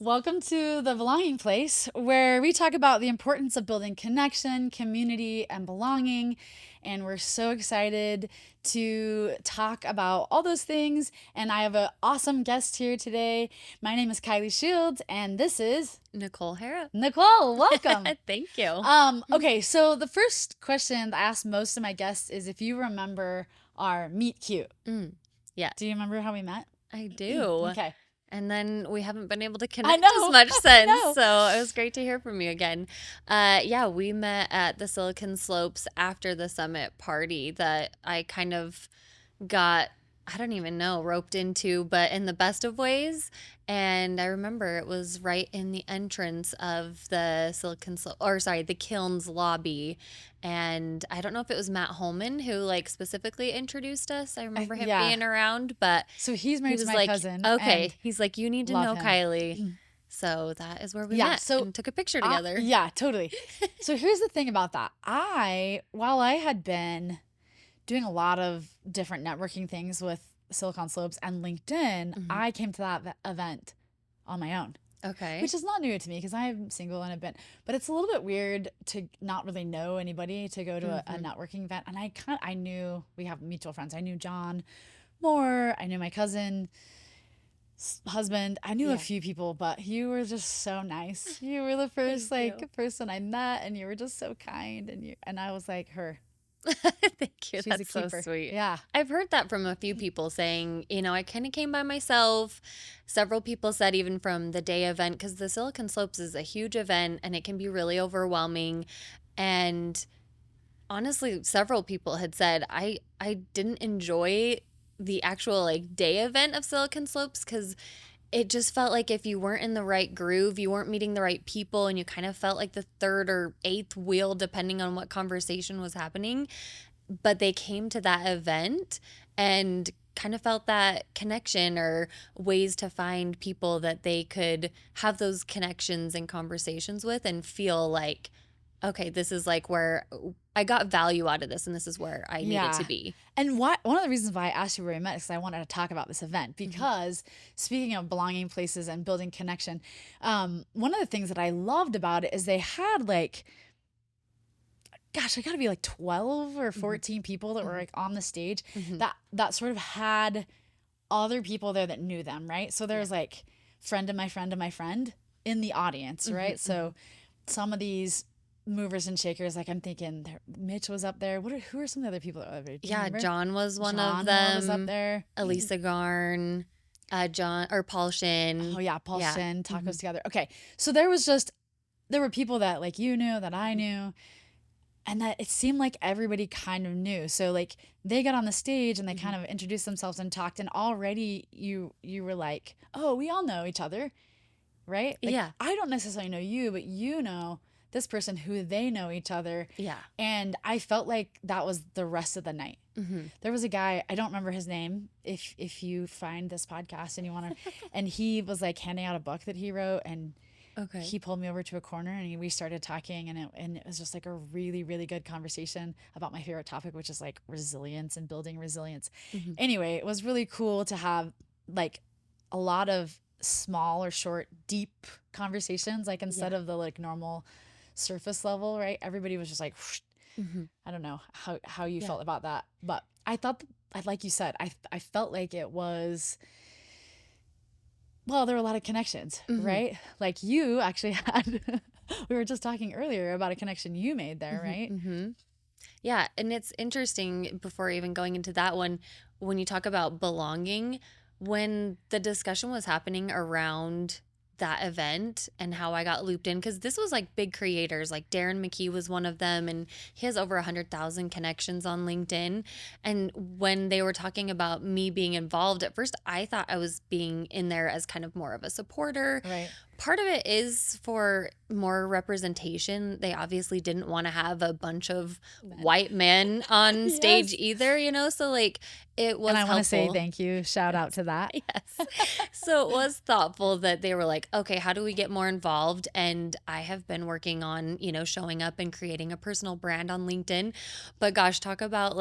Welcome to the Belonging Place, where we talk about the importance of building connection, community, and belonging. And we're so excited to talk about all those things. And I have an awesome guest here today. My name is Kylee Shields, and this is Nichole Harrop. Nichole. Welcome. Thank you. Okay, so the first question I ask most of my guests is if you remember our meet cute. Yeah, Do you remember how we met? I do. Okay. And then we haven't been able to I connect know. as much I since. know. So it was great to hear from you again. Yeah, we met at the Silicon Slopes after the summit party that I kind of got, I don't even know, roped into, but in the best of ways. And I remember it was right in the entrance of the the Kilns lobby. And I don't know if it was Matt Holman who specifically introduced us. I remember him Yeah. being around, but So he's he married to was my like, cousin. okay, And he's like, you need to love know him. Kylee. So that is where we Yeah, met so and took a picture together. yeah, totally. So here's the thing about that. While I had been doing a lot of different networking things with Silicon Slopes and LinkedIn, I came to that event on my own, Okay. which is not new to me because I'm single and have been, but it's a little bit weird to not really know anybody to go to a networking event. And I knew we have mutual friends. I knew John Moore. I knew my cousin husband. I knew a few people, but you were just so nice. You were the first Thank you. person I met, and you were just so kind. And I was like, her. Thank you. She's a That's so keeper. sweet. Yeah. I've heard that from a few people saying, I kind of came by myself. Several people said, even from the day event, because the Silicon Slopes is a huge event and it can be really overwhelming. And honestly, several people had said, I didn't enjoy the actual day event of Silicon Slopes because it just felt like if you weren't in the right groove, you weren't meeting the right people, and you kind of felt like the third or eighth wheel, depending on what conversation was happening. But they came to that event and kind of felt that connection or ways to find people that they could have those connections and conversations with and feel like, okay, this is where I got value out of this and this is where I needed to be. And one of the reasons why I asked you where we met is because I wanted to talk about this event. Because speaking of belonging places and building connection, one of the things that I loved about it is they had gosh, I gotta be 12 or 14 people that were on the stage that sort of had other people there that knew them, right? So there's friend of my friend of my friend in the audience, right? So some of these movers and shakers, I'm thinking Mitch was up there. Who are some of the other people that were up there? Do you remember? John was one John of Moore them. was up there. Elisa Garn, Paul Shin. Oh yeah, Paul Shin, Tacos Together. Okay, so there were people that you knew, that I knew, and that it seemed like everybody kind of knew. So they got on the stage and they kind of introduced themselves and talked, and already you were like, oh, we all know each other, right? Yeah. I don't necessarily know you, but you know this person who they know each other. Yeah. And I felt like that was the rest of the night. There was a guy, I don't remember his name, if you find this podcast and you want to, and he was handing out a book that he wrote, and Okay. he pulled me over to a corner and we started talking, and it was just a really, really good conversation about my favorite topic, which is resilience and building resilience. Anyway, it was really cool to have a lot of small or short, deep conversations, instead of the normal surface level, right? Everybody was just whoosh. I don't know how you felt about that, but I thought that, like you said, I felt like it was, well, there were a lot of connections, right? You actually had, we were just talking earlier about a connection you made there, right? Yeah, and it's interesting, before even going into that one, when you talk about belonging, when the discussion was happening around that event and how I got looped in, because this was big creators, Darren McKee was one of them, and he has over 100,000 connections on LinkedIn. And when they were talking about me being involved, at first I thought I was being in there as kind of more of a supporter. Right. Part of it is for more representation. They obviously didn't want to have a bunch of white men on stage either, so it was And I want to say helpful. thank you. Shout out to that. Yes. So it was thoughtful that they were like, okay, how do we get more involved? And I have been working on, showing up and creating a personal brand on LinkedIn. But gosh, talk about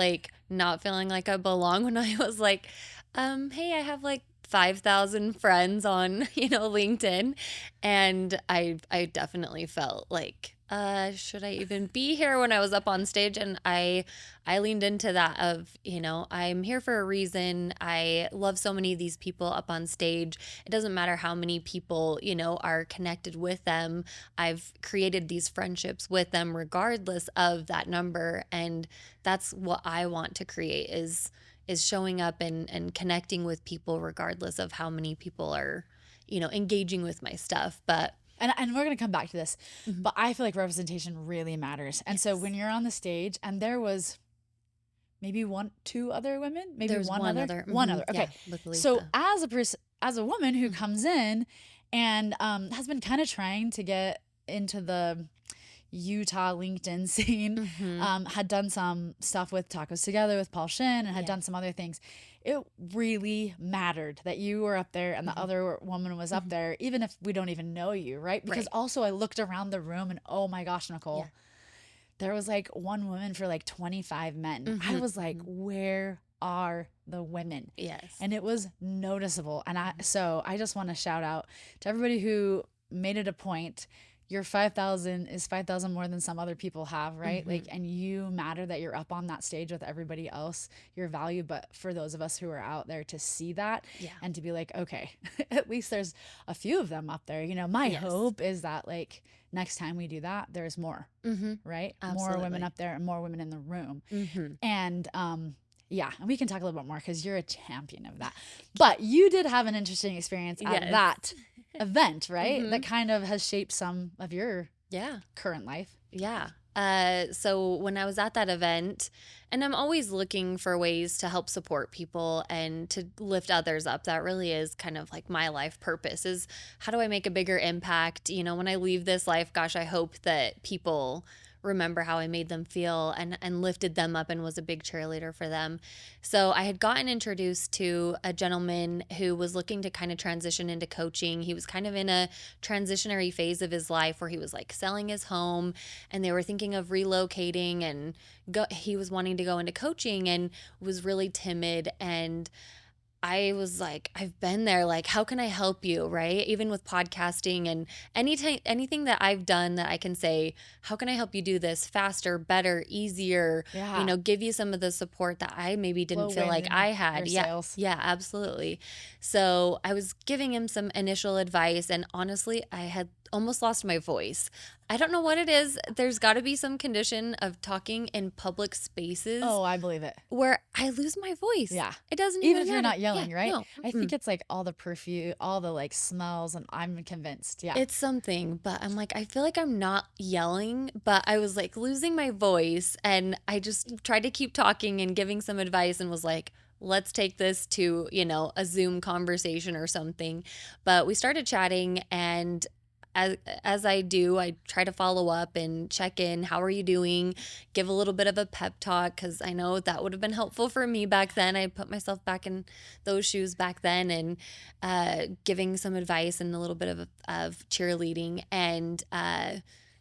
not feeling like I belong, when I was hey, I have 5,000 friends on, LinkedIn. And I definitely felt like, should I even be here when I was up on stage? And I leaned into that of, I'm here for a reason. I love so many of these people up on stage. It doesn't matter how many people, are connected with them. I've created these friendships with them regardless of that number. And that's what I want to create is showing up and connecting with people regardless of how many people are, engaging with my stuff. But And we're going to come back to this, Mhm. but I feel like representation really matters. And so when Yes. you're on the stage and there was maybe two other women, maybe There's one other. one other. Yeah, Okay. with So Lisa. as a woman who Mhm. comes in and has been kind of trying to get into the Utah LinkedIn scene, Mhm. had done some stuff with Tacos Together with Paul Shin and had Yeah. done some other things. It really mattered that you were up there and the Mhm. other woman was up Mhm. there, even if we don't even know you, right? Because Right. also I looked around the room and oh my gosh, Nichole, Yeah. there was like one woman for like 25 men. I Mhm. was like, Mhm. where are the women? Yes. And it was noticeable. And Mhm. I just want to shout out to everybody who made it a point. Your 5,000 is 5,000 more than some other people have, right? Like, Mhm. and you matter that you're up on that stage with everybody else, your value. But for those of us who are out there to see that Yeah. and to be like, okay, at least there's a few of them up there. My Yes. hope is that like next time we do that, there's more, Mhm. right? More women Absolutely. up there and more women in the room. Mhm. And yeah, and we can talk a little bit more because you're a champion of that. But you did have an interesting experience at Yes. that event, right? That Mhm. kind of has shaped some of your Yeah. current life. Yeah. So when I was at that event, and I'm always looking for ways to help support people and to lift others up. That really is kind of like my life purpose is how do I make a bigger impact? When I leave this life, gosh, I hope that people remember how I made them feel and lifted them up and was a big cheerleader for them. So I had gotten introduced to a gentleman who was looking to kind of transition into coaching. He was kind of in a transitionary phase of his life where he was like selling his home and they were thinking of relocating and he was wanting to go into coaching and was really timid. And I was like, I've been there. Like, how can I help you? Right. Even with podcasting and anything that I've done that I can say, how can I help you do this faster, better, easier, Yeah. give you some of the support that I maybe didn't Flow feel wind like in I your had. Yeah. sails. Yeah, absolutely. So I was giving him some initial advice, and honestly, I had almost lost my voice. I don't know what it is. There's got to be some condition of talking in public spaces Oh, I believe it. where I lose my voice. Yeah. It doesn't Even even if you're matter. not Yeah, yelling, right? no. I think Mm-mm. it's like all the perfume, all the like smells, and I'm convinced. Yeah. It's something, but I'm like, I feel like I'm not yelling, but I was like losing my voice. And I just tried to keep talking and giving some advice and was like, let's take this to, a Zoom conversation or something. But we started chatting and as I do, I try to follow up and check in. How are you doing? Give a little bit of a pep talk because I know that would have been helpful for me back then. I put myself back in those shoes back then and giving some advice and a little bit of cheerleading. And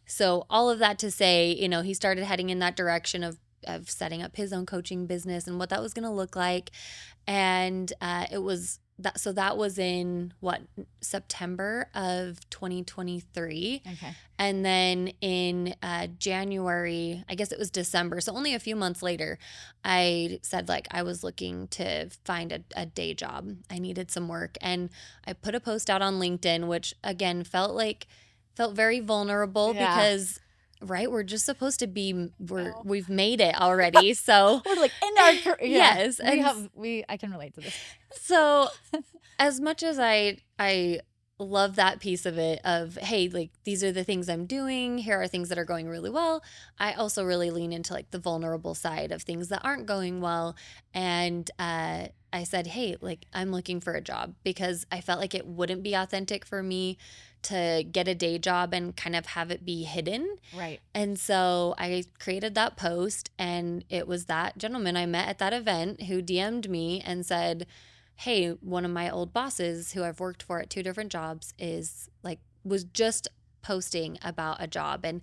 so, all of that to say, he started heading in that direction of setting up his own coaching business and what that was going to look like. And it was that, so that was in what, September of 2023. Okay. And then in January, I guess it was December, so only a few months later, I said like I was looking to find a day job. I needed some work. And I put a post out on LinkedIn, which again felt very vulnerable Yeah. because right, we're just supposed to be No. we've made it already. So We're like in our yeah. yes. I can relate to this. So as much as I love that piece of it of hey, like these are the things I'm doing, here are things that are going really well, I also really lean into like the vulnerable side of things that aren't going well. And I said, hey, like I'm looking for a job because I felt like it wouldn't be authentic for me to get a day job and kind of have it be hidden. Right. And so I created that post, and it was that gentleman I met at that event who DM'd me and said, hey, one of my old bosses who I've worked for at two different jobs was just posting about a job. And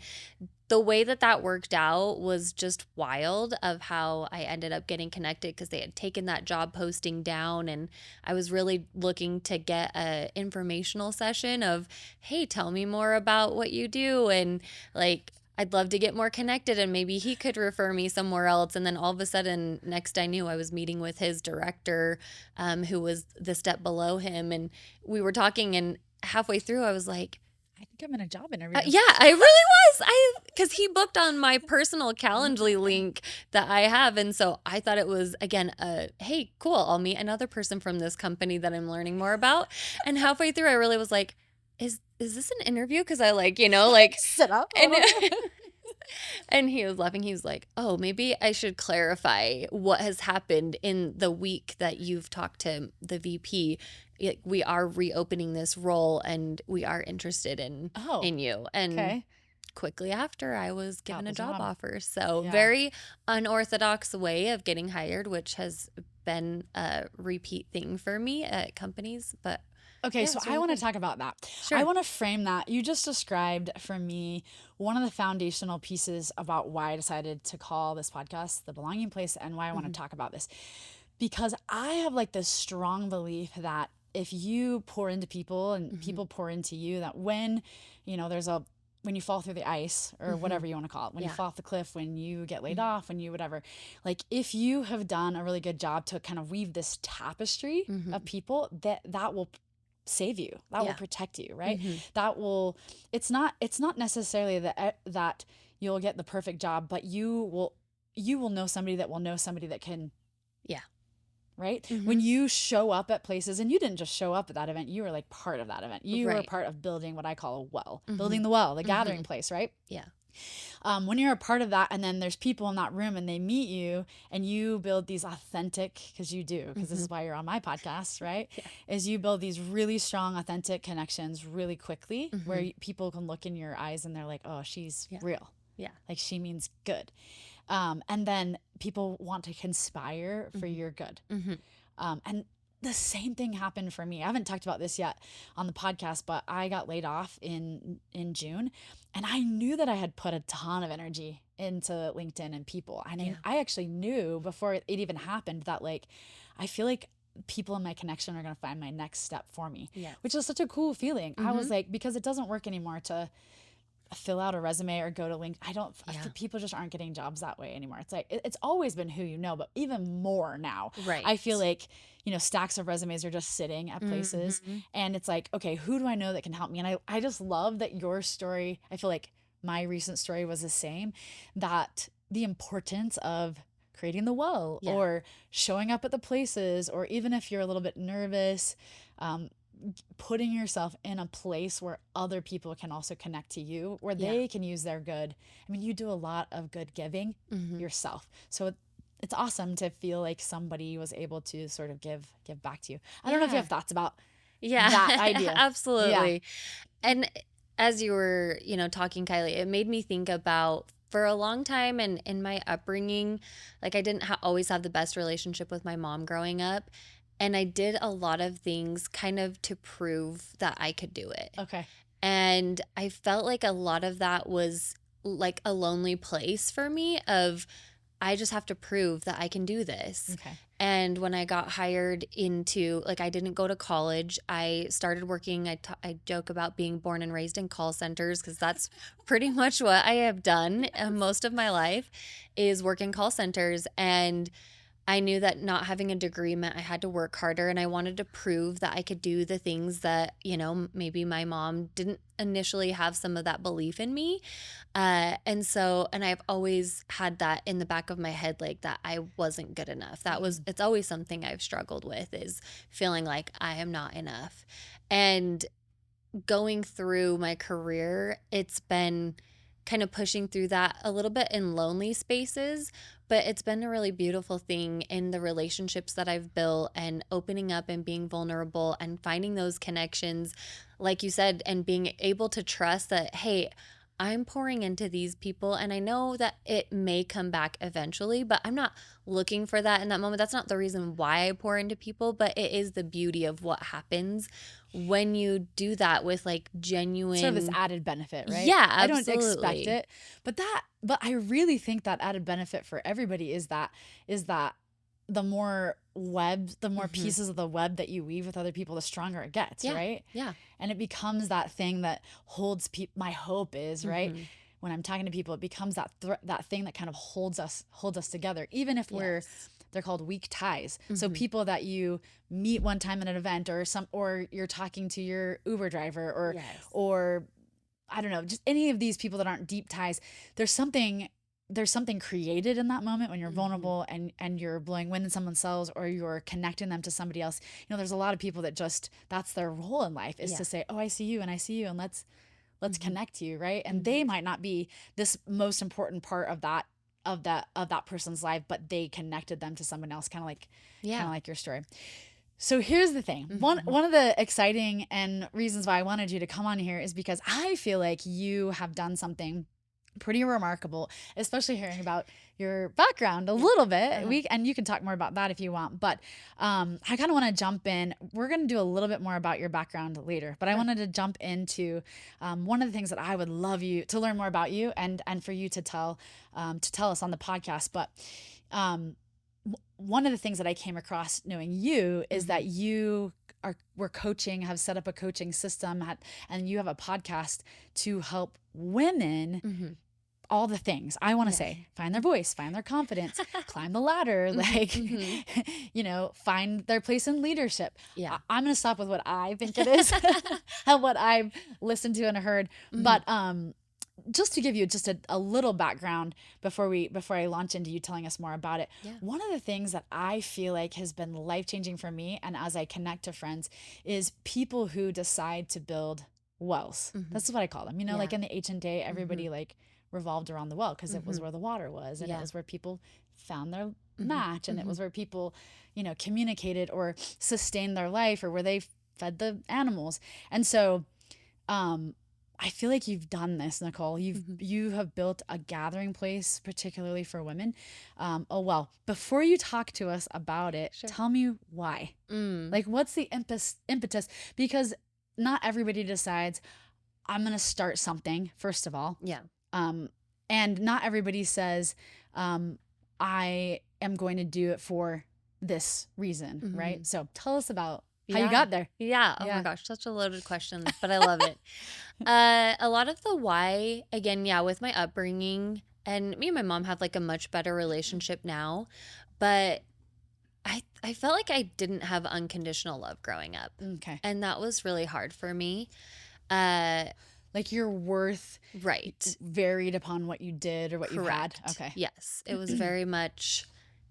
the way that that worked out was just wild of how I ended up getting connected because they had taken that job posting down, and I was really looking to get a informational session of, hey, tell me more about what you do, and like I'd love to get more connected and maybe he could refer me somewhere else. And then all of a sudden, next I knew, I was meeting with his director, who was the step below him, and we were talking, and halfway through I was like, I think I'm in a job interview. yeah, I really was. Because he booked on my personal Calendly link that I have. And so I thought it was, again, hey, cool, I'll meet another person from this company that I'm learning more about. And halfway through, I really was like, is this an interview? Because I Sit up. and, and he was laughing. He was like, oh, maybe I should clarify what has happened in the week that you've talked to the VP. We are reopening this role and we are interested in you. And Okay. quickly after, I was given a job offer. So Yeah. very unorthodox way of getting hired, which has been a repeat thing for me at companies. But Okay, yeah, so it's I really want to good. talk about that. Sure. I want to frame that. You just described for me one of the foundational pieces about why I decided to call this podcast The Belonging Place and why I want to talk about this. Because I have like this strong belief that if you pour into people and people pour into you, that when, when you fall through the ice or whatever you want to call it, when you Yeah. fall off the cliff, when you get laid off, when you whatever, like if you have done a really good job to kind of weave this tapestry of people, that will save you, that will Yeah. protect you, right? That will, it's not necessarily that you'll get the perfect job, but you will know somebody that will know somebody that can, Yeah. right? When you show up at places, and you didn't just show up at that event, you were like part of that event. You were Right. part of building what I call a well, building the well, the gathering place, right? Yeah. When you're a part of that, and then there's people in that room and they meet you and you build these authentic, because you do, because this is why you're on my podcast, right? Yeah. Is you build these really strong, authentic connections really quickly where people can look in your eyes and they're like, oh, she's real. Yeah. Like she means good. And then people want to conspire for your good. And the same thing happened for me. I haven't talked about this yet on the podcast, but I got laid off in June, and I knew that I had put a ton of energy into LinkedIn and people. And I actually knew before it even happened that like I feel like people in my connection are going to find my next step for me, which is such a cool feeling. I was like, because it doesn't work anymore to fill out a resume or go to link. People just aren't getting jobs that way anymore. It's like, it's always been who you know, but even more now. Right. I feel like, stacks of resumes are just sitting at places and it's like, okay, who do I know that can help me? And I just love that your story, I feel like my recent story was the same, that the importance of creating the well or showing up at the places, or even if you're a little bit nervous, putting yourself in a place where other people can also connect to you, where they can use their good. I mean, you do a lot of good giving yourself. So it's awesome to feel like somebody was able to sort of give back to you. I don't know if you have thoughts about that idea. Absolutely. And as you were, talking, Kylie, it made me think about, for a long time and in my upbringing, like I didn't always have the best relationship with my mom growing up. And I did a lot of things kind of to prove that I could do it. Okay. And I felt like a lot of that was like a lonely place for me of, I just have to prove that I can do this. Okay. And when I got hired into, like, I didn't go to college. I started working. I joke about being born and raised in call centers because that's pretty much what I have done most of my life, is work in call centers. And I knew that not having a degree meant I had to work harder, and I wanted to prove that I could do the things that, maybe my mom didn't initially have some of that belief in me. And I've always had that in the back of my head, like that I wasn't good enough. It's always something I've struggled with, is feeling like I am not enough. And going through my career, it's been kind of pushing through that a little bit in lonely spaces, but it's been a really beautiful thing in the relationships that I've built, and opening up and being vulnerable and finding those connections, like you said, and being able to trust that, hey, I'm pouring into these people, and I know that it may come back eventually, but I'm not looking for that in that moment. That's not the reason why I pour into people, but it is the beauty of what happens when you do that with like Sort of this genuine. added benefit, right? Yeah, I don't expect absolutely. it, but I really think that added benefit for everybody is that the more Hmm. pieces of the web that you weave with other people, the stronger it gets, Yeah. right? Yeah. And it becomes that thing that holds people. My hope is, right, Hmm. when I'm talking to people, it becomes that thing that kind of holds us together, even if Yes. they're called weak ties. So Hmm. people that you meet one time at an event, or you're talking to your Uber driver, Yes. or I don't know, just any of these people that aren't deep ties. There's something there's something created in that moment when you're Hmm. vulnerable and you're blowing wind in someone's sails, or you're connecting them to somebody else. There's a lot of people that just, that's their role in life, is Yeah. to say, oh, I see you and I see you, and let's Hmm. connect you, right? And they Hmm. might not be this most important part of that person's life, but they connected them to someone else, kind Yeah. of like your story. So here's the thing. One Hmm. one of the exciting and reasons why I wanted you to come on here is because I feel like you have done something pretty remarkable, especially hearing about your background a Yeah. little bit. Uh-huh. And you can talk more about that if you want, but I kind of want to jump in. We're going to do a little bit more about your background later, but I Sure. wanted to jump into one of the things that I would love you to learn more about you, and for you to tell us on the podcast. But um, one of the things that I came across knowing you is Hmm. that you were coaching, have set up a coaching system, and you have a podcast to help women, Hmm. all the things I want to Yes. say: find their voice, find their confidence, climb the ladder, Hmm. like, Hmm. find their place in leadership. Yeah. I'm going to stop with what I think it is and what I've listened to and heard. Hmm. But just to give you just a little background before I launch into you telling us more about it. Yeah. One of the things that I feel like has been life-changing for me, and as I connect to friends, is people who decide to build wells. Hmm. That's what I call them. Yeah. Like in the ancient day, Hmm. everybody like revolved around the well because it was Hmm. where the water was, and it Yeah. was where people found their Hmm. match, and it Hmm. was where people, communicated or sustained their life, or where they fed the animals. And so um I feel like you've done this, Nichole. Hmm. You have built a gathering place, particularly for women. Oh well, before you talk to us about it, Sure. tell me why. Mm. Like, what's the impetus? Because not everybody decides, I'm gonna start something. First of all, Yeah. um, and not everybody says, um, I am going to do it for this reason, right? Hmm. So tell us about how you Yeah. got there. Yeah. Oh my Yeah. gosh, such a loaded question, but I love it. A lot of the why, again, yeah, with my upbringing, and me and my mom have like a much better relationship now, but I felt like I didn't have unconditional love growing up, Okay. and that was really hard for me. Uh, Like, your worth right. varied upon what you did or what you had. Correct. Okay. Yes, it was very much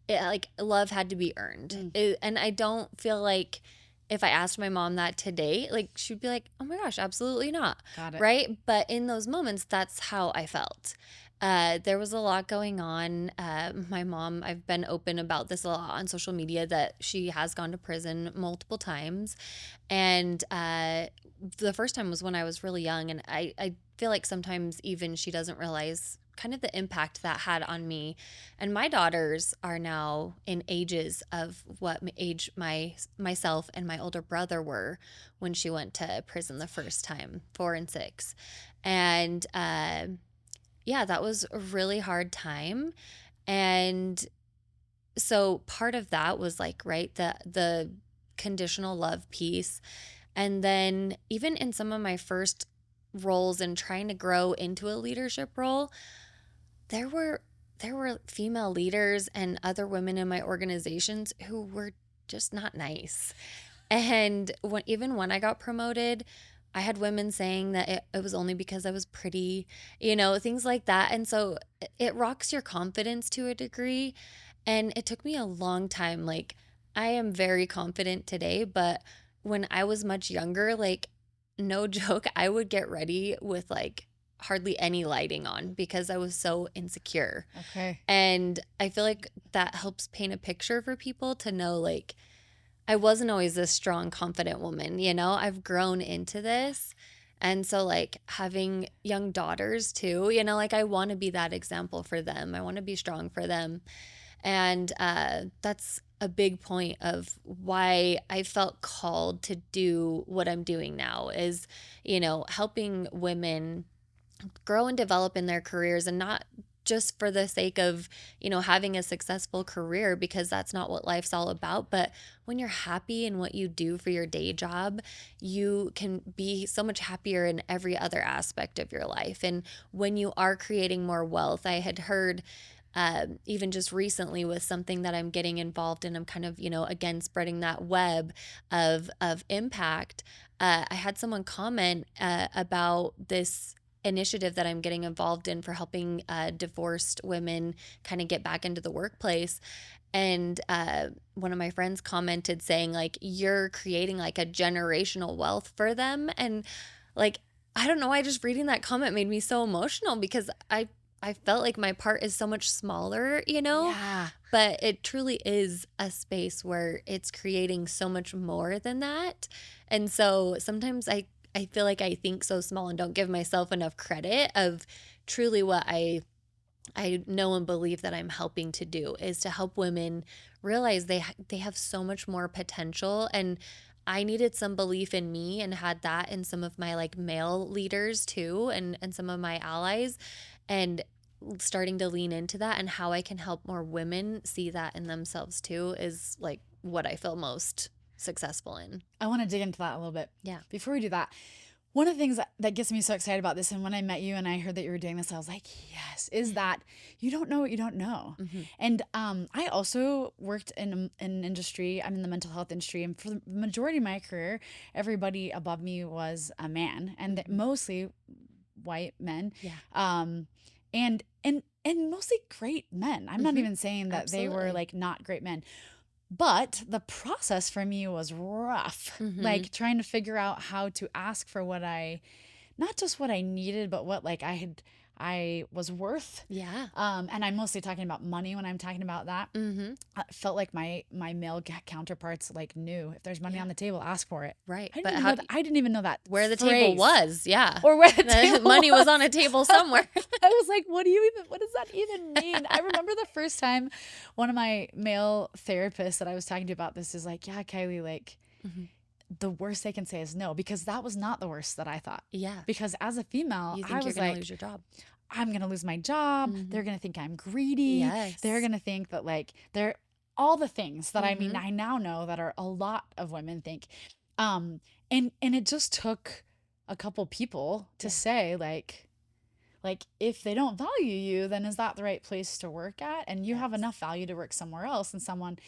like love had to be earned. Mm, And I don't feel like if I asked my mom that today, like she'd be like, "Oh my gosh, absolutely not." got it. Right? But in those moments, that's how I felt. There was a lot going on. My mom, I've been open about this a lot on social media that she has gone to prison multiple times. And the first time was when I was really young. And I feel like sometimes even she doesn't realize kind of the impact that had on me. And my daughters are now in ages of what age myself and my older brother were when she went to prison the first time, 4 and 6. And yeah, that was a really hard time. And so part of that was like, right, the conditional love piece. And then even in some of my first roles and trying to grow into a leadership role, there were female leaders and other women in my organizations who were just not nice. And even when I got promoted, I had women saying that it was only because I was pretty, things like that. And so it rocks your confidence to a degree. And it took me a long time. Like, I am very confident today, but when I was much younger, like, no joke, I would get ready with like hardly any lighting on because I was so insecure. Okay. And I feel like that helps paint a picture for people to know, like, I wasn't always this strong, confident woman, I've grown into this. And so, like, having young daughters too, you know, like, I want to be that example for them. I want to be strong for them. And that's a big point of why I felt called to do what I'm doing now is, you know, helping women grow and develop in their careers, and not just for the sake of, you know, having a successful career, because that's not what life's all about. But when you're happy in what you do for your day job, you can be so much happier in every other aspect of your life. And when you are creating more wealth, I had heard even just recently with something that I'm getting involved in, I'm kind of, you know, again, spreading that web of impact. I had someone comment about this initiative that I'm getting involved in for helping divorced women kind of get back into the workplace. And one of my friends commented saying, like, you're creating like a generational wealth for them. And like, I don't know, I just reading that comment made me so emotional, because I felt like my part is so much smaller, you know, Yeah. but it truly is a space where it's creating so much more than that. And so sometimes I feel like I think so small and don't give myself enough credit of truly what I know and believe that I'm helping to do is to help women realize they have so much more potential. And I needed some belief in me, and had that in some of my like male leaders too, and some of my allies, and starting to lean into that, and how I can help more women see that in themselves too is like what I feel most successful in. I want to dig into that a little bit. Yeah. Before we do that, one of the things that gets me so excited about this, and when I met you and I heard that you were doing this, I was like, yes, is that you don't know what you don't know. Mm-hmm. And I also worked in an industry, I'm in the mental health industry, and for the majority of my career, everybody above me was a man, and Mm-hmm. mostly white men. Yeah. Um, and mostly great men. I'm not Mm-hmm. even saying that they were Absolutely. like not great men. But the process for me was rough, Mm-hmm. like trying to figure out how to ask for what I, not just what I needed, but what like I was worth. Yeah. And I'm mostly talking about money when I'm talking about that. Mm-hmm. I felt like my male counterparts like knew if there's money Yeah. on the table, ask for it. Right. I didn't But even how know that. I didn't even know that where the table phrase was, yeah. or where the The table money was on a was. table somewhere. I was like, what does that even mean? I remember the first time one of my male therapists that I was talking to about this is like, yeah, Kylee, like Mm-hmm. the worst they can say is no, because that was not the worst that I thought. Yeah. Because as a female, You I think you're was going to like, lose your job. I'm going to lose my job. Mm-hmm. They're going to think I'm greedy. They're Yes. going to think that like they're all the things that I mean, Mm-hmm. I now know that are a lot of women think. Um, and it just took a couple people to Yeah. say like if they don't value you, then is that the right place to work at? And you have Yes. enough value to work somewhere else. And someone,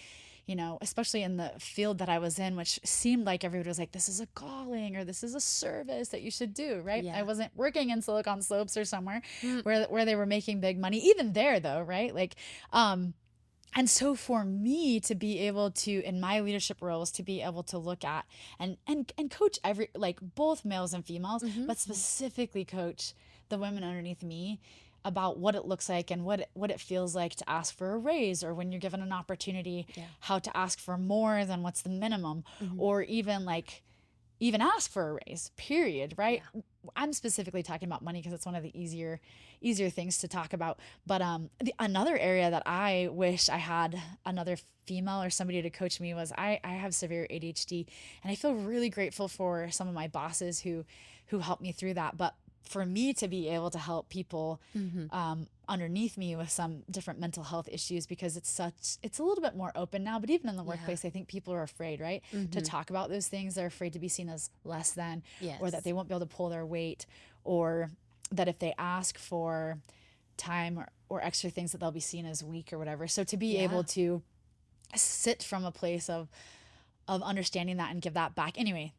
you know, especially in the field that I was in, which seemed like everybody was like, this is a calling or this is a service that you should do, right? I Yeah. wasn't working in Silicon Slopes or somewhere Mm. where they were making big money, even there though, right? Like, and so for me to be able to, in my leadership roles, to be able to look at and coach every, like both males and females, Mm-hmm. but specifically coach the women underneath me about what it looks like and what it feels like to ask for a raise, or when you're given an opportunity, Yeah. how to ask for more than what's the minimum, Mm-hmm. or even like even ask for a raise, period, right? Yeah. I'm specifically talking about money because it's one of the easier things to talk about. But another area that I wish I had another female or somebody to coach me was I have severe ADHD, and I feel really grateful for some of my bosses who helped me through that. But for me to be able to help people Mm-hmm. underneath me with some different mental health issues, because it's a little bit more open now, but even in the Yeah. workplace I think people are afraid, right, to Mm-hmm. talk about those things. They're afraid to be seen as less than, or that Yes. they won't be able to pull their weight, or that if they ask for time or extra things that they'll be seen as weak or whatever. So to be able Yeah. to sit from a place of understanding that and give that back. Anyway,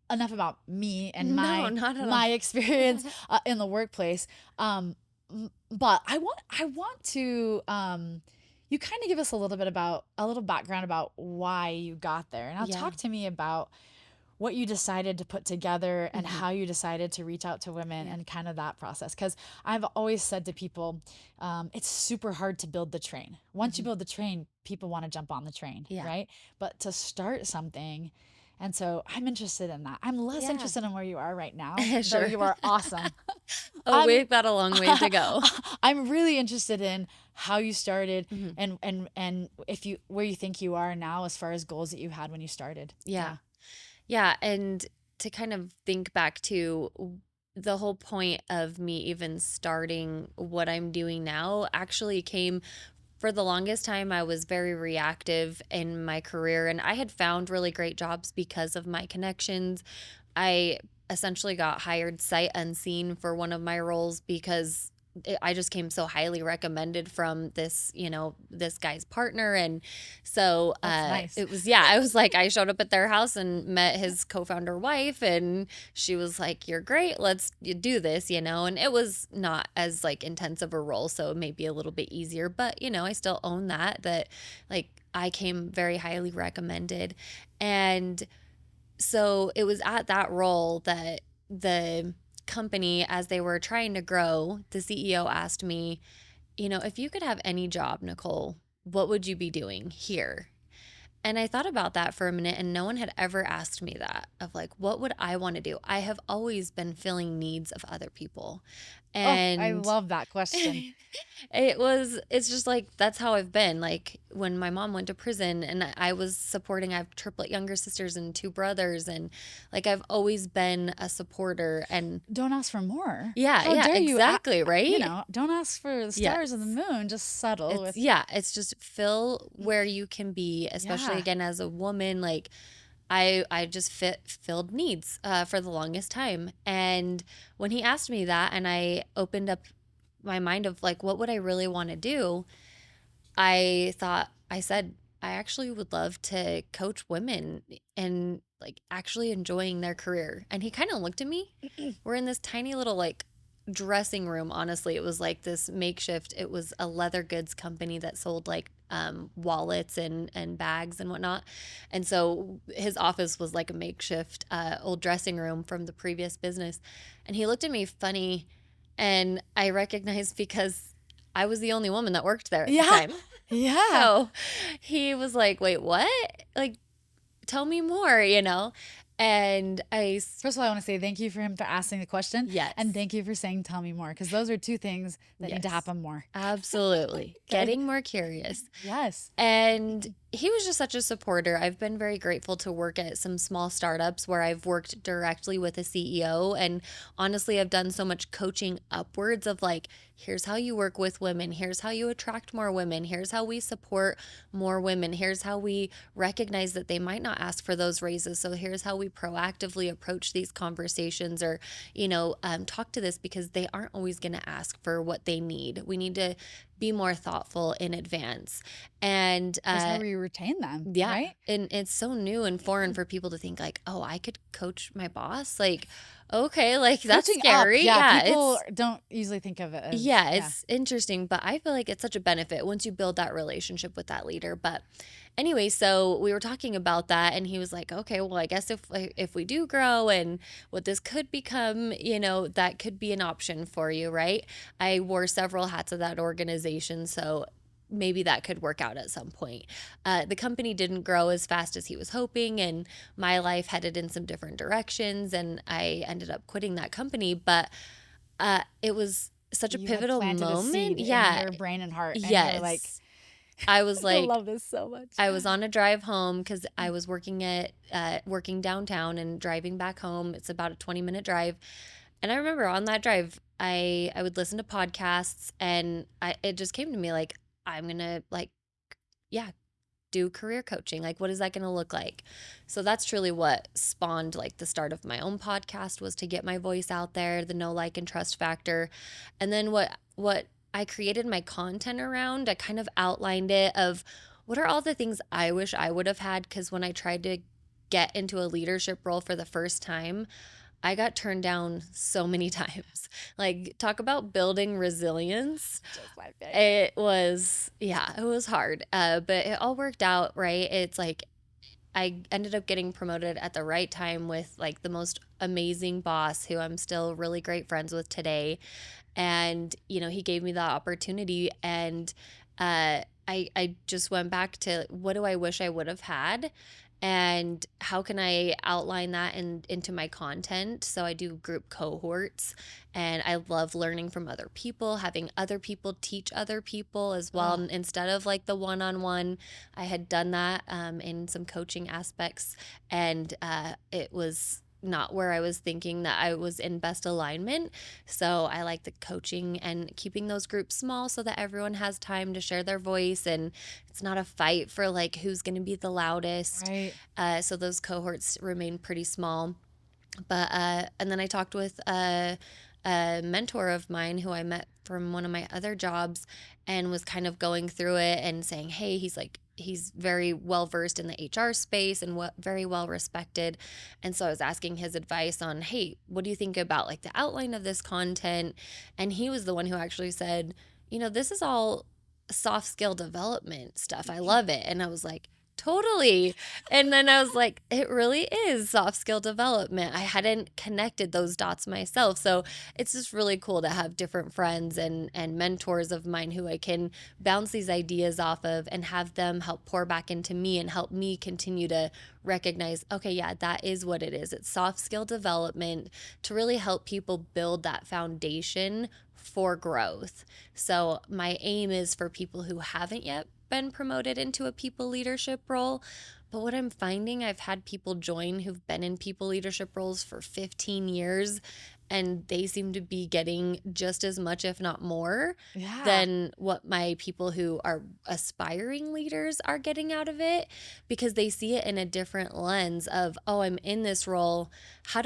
enough about me and No, my not at all. my experience in the workplace. But I want to you kind of give us a little bit about a little background about why you got there. And now Yeah. talk to me about what you decided to put together and Mm-hmm. how you decided to reach out to women Yeah. and kind of that process. Because I've always said to people, it's super hard to build the train. Once you Mm-hmm. build the train, people want to jump on the train, Yeah. right? But to start something And so I'm interested in that. I'm less Yeah. interested in where you are right now, though Sure. you are awesome. Oh, I'm we've got a long way to go. I'm really interested in how you started Mhm. and if you where you think you are now as far as goals that you had when you started. Yeah. Yeah. Yeah, and to kind of think back to the whole point of me even starting what I'm doing now actually came for the longest time. I was very reactive in my career, and I had found really great jobs because of my connections. I essentially got hired sight unseen for one of my roles because I just came so highly recommended from this, this guy's partner. And so That's nice. it was, yeah, I was like, I showed up at their house and met his co founder wife, and she was like, "You're great. Let's do this," And it was not as like intense of a role. So it may be a little bit easier, but, I still own that like I came very highly recommended. And so it was at that role that the company, as they were trying to grow, the CEO asked me, if you could have any job, Nichole, what would you be doing here? And I thought about that for a minute, and no one had ever asked me that of like, what would I want to do? I have always been filling needs of other people. Oh, I And love that question. it's just like that's how I've been. Like when my mom went to prison and I was supporting, I have triplet younger sisters and two brothers, and like I've always been a supporter. And Don't ask for more. yeah, How yeah, dare you? exactly, right? Don't ask for the stars and the Yes. moon. Just settle with, It's just fill where you can be, especially yeah. again as a woman. Like I just filled needs for the longest time. And when he asked me that, and I opened up my mind of like, what would I really want to do? I said, I actually would love to coach women and like actually enjoying their career. And he kind of looked at me. We're in this tiny little like dressing room. Honestly, it was like this makeshift. It was a leather goods company that sold like wallets and bags and whatnot. And so his office was like a makeshift old dressing room from the previous business. And he looked at me funny, and I recognized because I was the only woman that worked there at the Yeah. time. Yeah. So he was like, "Wait, what? Like, tell me more?" And First of all, I want to say thank you for him for asking the question, and yes, thank you for saying tell me more, because those are two things that need to yes, happen more. absolutely. Okay. Getting more curious. Yes. And he was just such a supporter. I've been very grateful to work at some small startups where I've worked directly with a CEO. And honestly, I've done so much coaching upwards of like, here's how you work with women. Here's how you attract more women. Here's how we support more women. Here's how we recognize that they might not ask for those raises. So here's how we proactively approach these conversations, or, talk to this, because they aren't always going to ask for what they need. We need to be more thoughtful in advance. And Here's how we retain them, yeah, right? and it's so new and foreign for people to think like, oh, I could coach my boss. Like, okay, like that's Coaching up. scary. Yeah. Yeah, People don't usually think of it as, yeah. it's interesting, but I feel like it's such a benefit once you build that relationship with that leader. But anyway, so we were talking about that, and he was like, "Okay, well, I guess if we do grow and what this could become, that could be an option for you, right?" I wore several hats of that organization, so maybe that could work out at some point. The company didn't grow as fast as he was hoping, and my life headed in some different directions, and I ended up quitting that company. But it was such a You had pivotal planted a moment. seed in Yeah. your brain and heart, and you were like, Yes. I was I like, love this so much. I was on a drive home because I was working downtown and driving back home. It's about a 20-minute drive. And I remember on that drive, I would listen to podcasts, and it just came to me like, I'm gonna like, yeah, do career coaching. Like, what is that going to look like? So that's truly what spawned like the start of my own podcast, was to get my voice out there, the know, like, and trust factor. And then what I created my content around, I kind of outlined it of what are all the things I wish I would have had, because when I tried to get into a leadership role for the first time, I got turned down so many times. Like, talk about building resilience. Just my favorite. It was hard. But it all worked out, right? It's like I ended up getting promoted at the right time with like the most amazing boss who I'm still really great friends with today. And, he gave me that opportunity, and I just went back to what do I wish I would have had? and how can I outline that into my content? So I do group cohorts, and I love learning from other people, having other people teach other people as well. Oh, And instead of like the one-on-one, I had done that in some coaching aspects, and it was not where I was thinking that I was in best alignment. So I like the coaching and keeping those groups small so that everyone has time to share their voice, and it's not a fight for like who's going to be the loudest. right. So those cohorts remain pretty small. But and then I talked with a mentor of mine who I met from one of my other jobs, and was kind of going through it and saying, hey, he's very well versed in the HR space and very well respected. And so I was asking his advice on, hey, what do you think about like the outline of this content? And he was the one who actually said, this is all soft skill development stuff. I love it. And I was like, totally. And then I was like, it really is soft skill development. I hadn't connected those dots myself. So it's just really cool to have different friends and mentors of mine who I can bounce these ideas off of and have them help pour back into me and help me continue to recognize, okay, yeah, that is what it is. It's soft skill development to really help people build that foundation for growth. So my aim is for people who haven't yet been promoted into a people leadership role. But what I'm finding, I've had people join who've been in people leadership roles for 15 years, and they seem to be getting just as much, if not more, Yeah. than what my people who are aspiring leaders are getting out of it, because they see it in a different lens of, oh, I'm in this role. How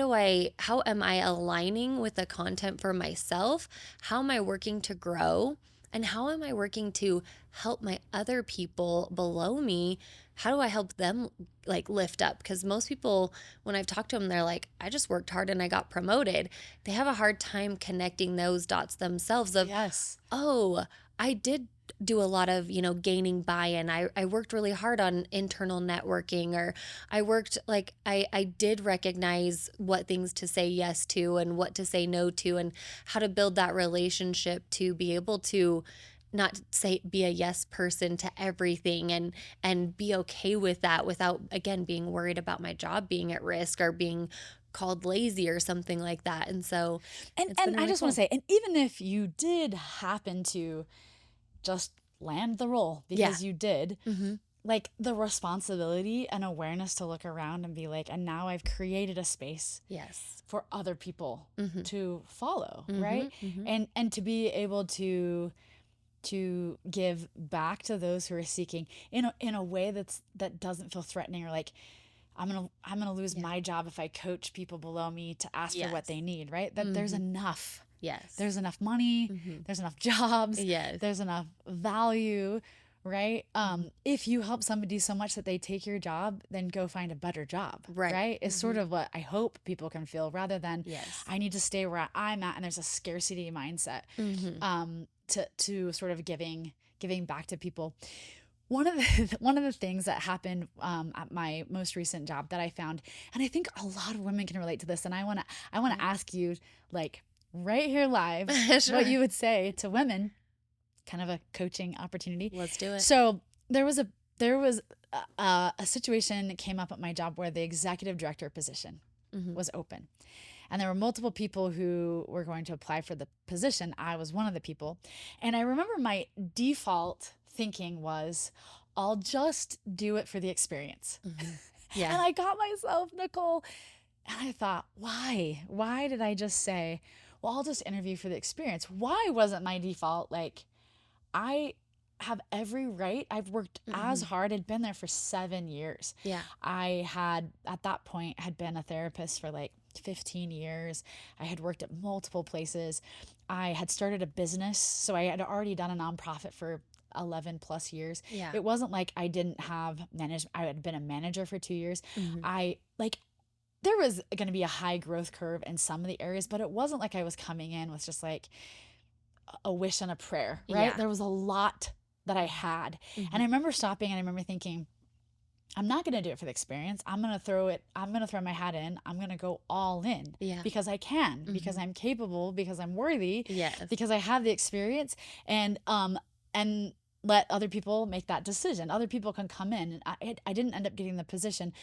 am I aligning with the content for myself? How am I working to grow? And how am I working to help my other people below me? How do I help them like lift up? Because most people, when I've talked to them, they're like, I just worked hard and I got promoted. They have a hard time connecting those dots themselves of, Yes. oh, I did do a lot of, gaining buy-in. I worked really hard on internal networking, or I worked like I did recognize what things to say yes to and what to say no to, and how to build that relationship to be able to not say be a yes person to everything, and be okay with that without again being worried about my job being at risk or being called lazy or something like that. And so And it's been and I really just want to cool. say, and even if you did happen to just land the role Yeah. because you did, Mhm. like the responsibility and awareness to look around and be like, and now I've created a space Yes. for other people Mhm. to follow, right? Mhm. Mhm. And to be able to give back to those who are seeking in a way that doesn't feel threatening, or like I'm gonna lose Yeah. my job if I coach people below me to ask for what Yes. they need, right? That there's Mhm. enough. Yes. There's enough money, Mhm. there's enough jobs, Yes. there's enough value, right? Mhm. If you help somebody so much that they take your job, then go find a better job, Right. right? Is sort Mhm. of what I hope people can feel, rather than Yes. I need to stay where I'm at and there's a scarcity mindset. Mhm. To sort of giving back to people. One of the one of the things that happened at my most recent job that I found, and I think a lot of women can relate to this, and I want to Yeah. ask you, like right here live, what Sure. you would say to women, kind of a coaching opportunity. Let's do it. So there was a situation that came up at my job where the executive director position Mhm. was open. And there were multiple people who were going to apply for the position. I was one of the people. And I remember my default thinking was, I'll just do it for the experience. Mhm. And Yeah. I got myself, Nichole, and I thought, why? Why did I just say, well, I'll just interview for the experience? Why wasn't my default like, I have every right. I've worked as Mhm. hard. I'd been there for 7 years. Yeah. I had, at that point, had been a therapist for like 15 years. I had worked at multiple places. I had started a business. So I had already done a nonprofit for 11 plus years. Yeah. It wasn't like I didn't have management. I had been a manager for 2 years. Mhm. I like, there was going to be a high growth curve in some of the areas, but it wasn't like I was coming in with just like a wish and a prayer, right? Yeah. There was a lot that I had. And I Mhm. remember stopping and I remember thinking, I'm not going to do it for the experience. I'm going to throw my hat in. I'm going to go all in Yeah. because I can, because Mhm. I'm capable, because I'm worthy, Yes. because I have the experience. And let other people make that decision. Other people can come in. And I didn't end up getting the position.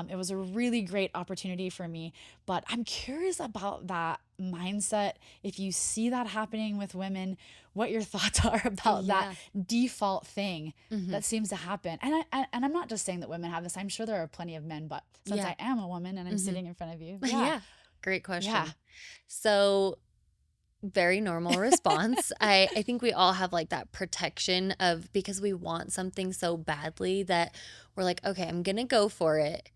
It was a really great opportunity for me. But I'm curious about that mindset. If you see that happening with women, what your thoughts are about that Yeah. default thing Hmm. that seems to happen. And I'm not just saying that women have this. I'm sure there are plenty of men. But since Yeah. I am a woman and I'm Hmm. sitting in front of you, yeah, Yeah. Great yeah, question. So, very normal response. I think we all have like that protection of because we want something so badly that we're like, okay, I'm going to go for it,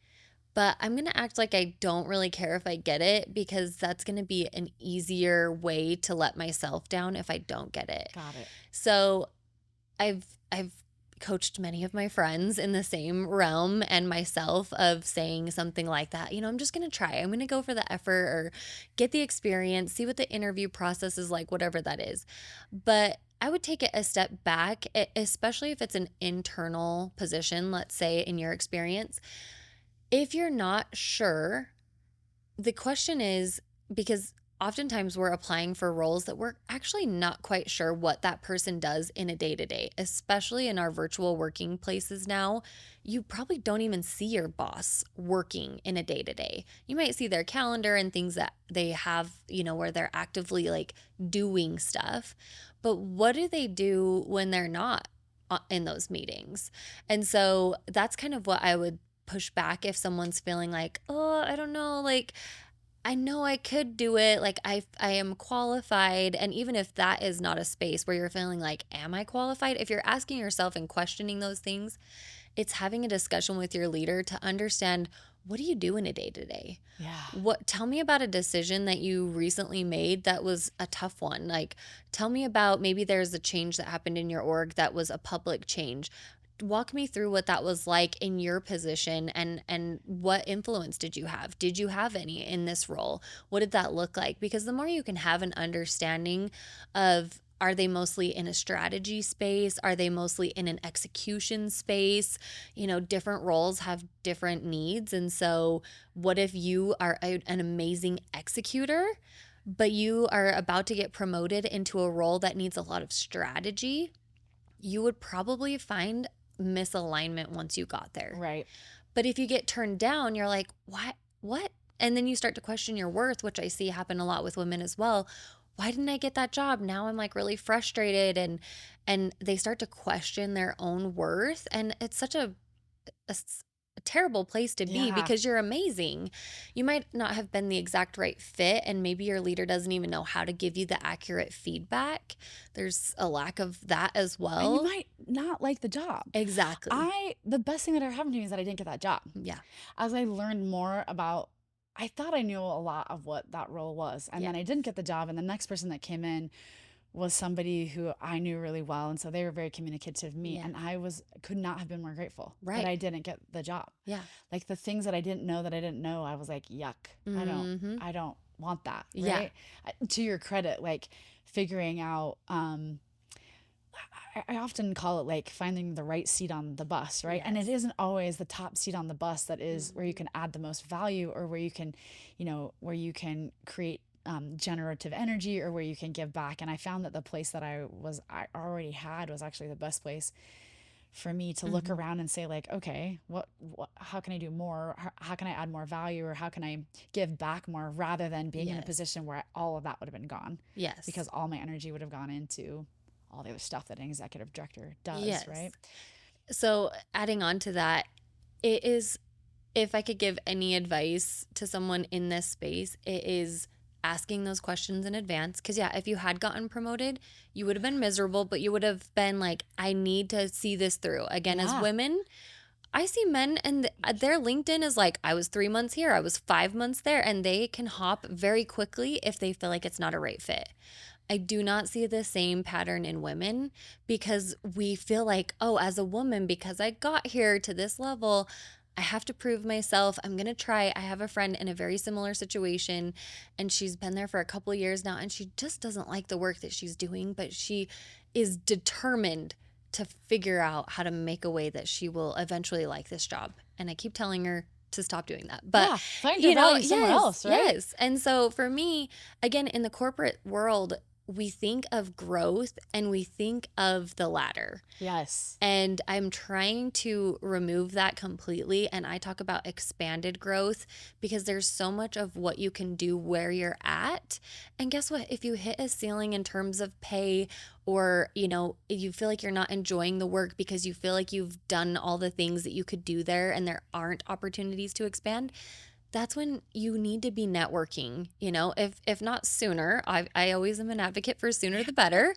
but I'm going to act like I don't really care if I get it because that's going to be an easier way to let myself down if I don't get it. got it. So, I've coached many of my friends in the same realm and myself of saying something like that. I'm just going to try. I'm going to go for the effort or get the experience, see what the interview process is like, whatever that is. But I would take it a step back, especially if it's an internal position, let's say in your experience. If you're not sure, the question is because oftentimes we're applying for roles that we're actually not quite sure what that person does in a day to day, especially in our virtual working places now. You probably don't even see your boss working in a day to day. You might see their calendar and things that they have, where they're actively like doing stuff. But what do they do when they're not in those meetings? And so that's kind of what I would push back if someone's feeling like, oh, I don't know, like I know I could do it. Like I am qualified. And even if that is not a space where you're feeling like, am I qualified? If you're asking yourself and questioning those things, it's having a discussion with your leader to understand what do you do in a day to day? Yeah. What tell me about a decision that you recently made that was a tough one. Like tell me about maybe there's a change that happened in your org that was a public change. Walk me through what that was like in your position and what influence did you have? Did you have any in this role? What did that look like? Because the more you can have an understanding of, are they mostly in a strategy space? Are they mostly in an execution space? Different roles have different needs. And so, what if you are an amazing executor, but you are about to get promoted into a role that needs a lot of strategy? You would probably find misalignment once you got there. Right. But if you get turned down, you're like, what? What? And then you start to question your worth, which I see happen a lot with women as well. Why didn't I get that job? Now I'm like really frustrated and they start to question their own worth and it's such a a terrible place to be Yeah. because you're amazing. You might not have been the exact right fit, and maybe your leader doesn't even know how to give you the accurate feedback. There's a lack of that as And you well. might not like the job. Exactly. The best thing that ever happened to me is that I didn't get that job. Yeah. As I learned more about, I thought I knew a lot of what that role was. And Yeah. then I didn't get the job. And the next person that came in was somebody who I knew really well. And so they were very communicative to me. Yeah. And could not have been more grateful that Right. I didn't get the job. Yeah. Like the things that I didn't know that I didn't know, I was like, yuck, Mhm. I don't want that. Yeah. Right. To your credit, like figuring out, I often call it like finding the right seat on the bus, right? And it Yes. isn't always the top seat on the bus that is where you Mhm. can add the most value or where you can, where you can create generative energy or where you can give back. And I found that the place that I already had was actually the best place for me to look Mhm. around and say like, okay, how can I do more? How can I add more value or how can I give back more rather than being in a Yes. position where all of that would have been gone because Yes. all my energy would have gone into all the other stuff that an executive director does, right? Yes. So, adding on to that, it is if I could give any advice to someone in this space, it is asking those questions in advance. Because, yeah, if you had gotten promoted, you would have been miserable, but you would have been like, I need to see this through. Again, as Yeah. women, I see men and their LinkedIn is like, I was 3 months here, I was 5 months there, and they can hop very quickly if they feel like it's not a right fit. I do not see the same pattern in women because we feel like, oh, as a woman, because I got here to this level, I have to prove myself. I'm going to try. I have a friend in a very similar situation, and she's been there for a couple of years now, and she just doesn't like the work that she's doing, but she is determined to figure out how to make a way that she will eventually like this job. And I keep telling her to stop doing that. But, Yeah. Find your value somewhere yes, else, right? yes. And so for me, again, in the corporate world, we think of growth and we think of the ladder. Yes. And I'm trying to remove that completely. And I talk about expanded growth because there's so much of what you can do where you're at. And guess what? If you hit a ceiling in terms of pay, or, you feel like you're not enjoying the work because you feel like you've done all the things that you could do there and there aren't opportunities to expand, that's when you need to be networking, if not sooner. I always am an advocate for sooner the better.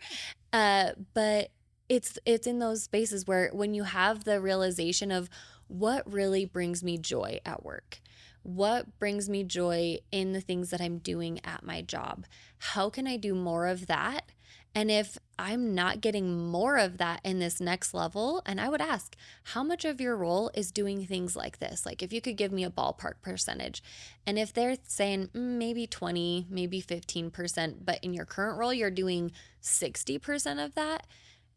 But it's in those spaces where when you have the realization of what really brings me joy at work, what brings me joy in the things that I'm doing at my job, how can I do more of that? And if I'm not getting more of that in this next level, and I would ask, how much of your role is doing things like this? Like if you could give me a ballpark percentage. And if they're saying maybe 20, maybe 15%, but in your current role, you're doing 60% of that,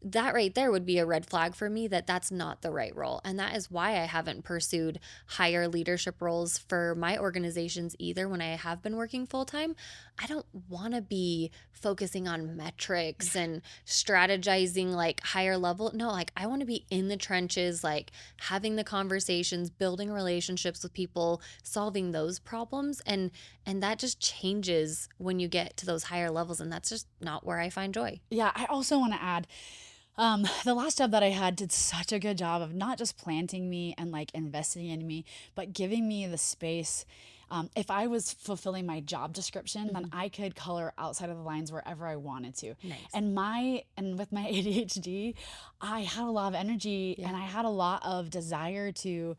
that right there would be a red flag for me that that's not the right role. And that is why I haven't pursued higher leadership roles for my organizations either when I have been working full time. I don't want to be focusing on metrics and strategizing like higher level. No, like I want to be in the trenches, like having the conversations, building relationships with people, solving those problems. And that just changes when you get to those higher levels. And that's just not where I find joy. Yeah, I also want to add, the last job that I had did such a good job of not just planting me and like investing in me, but giving me the space. If I was fulfilling my job description, then I could color outside of the lines wherever I wanted to. Nice. And with my ADHD, I had a lot of energy Yeah. and I had a lot of desire to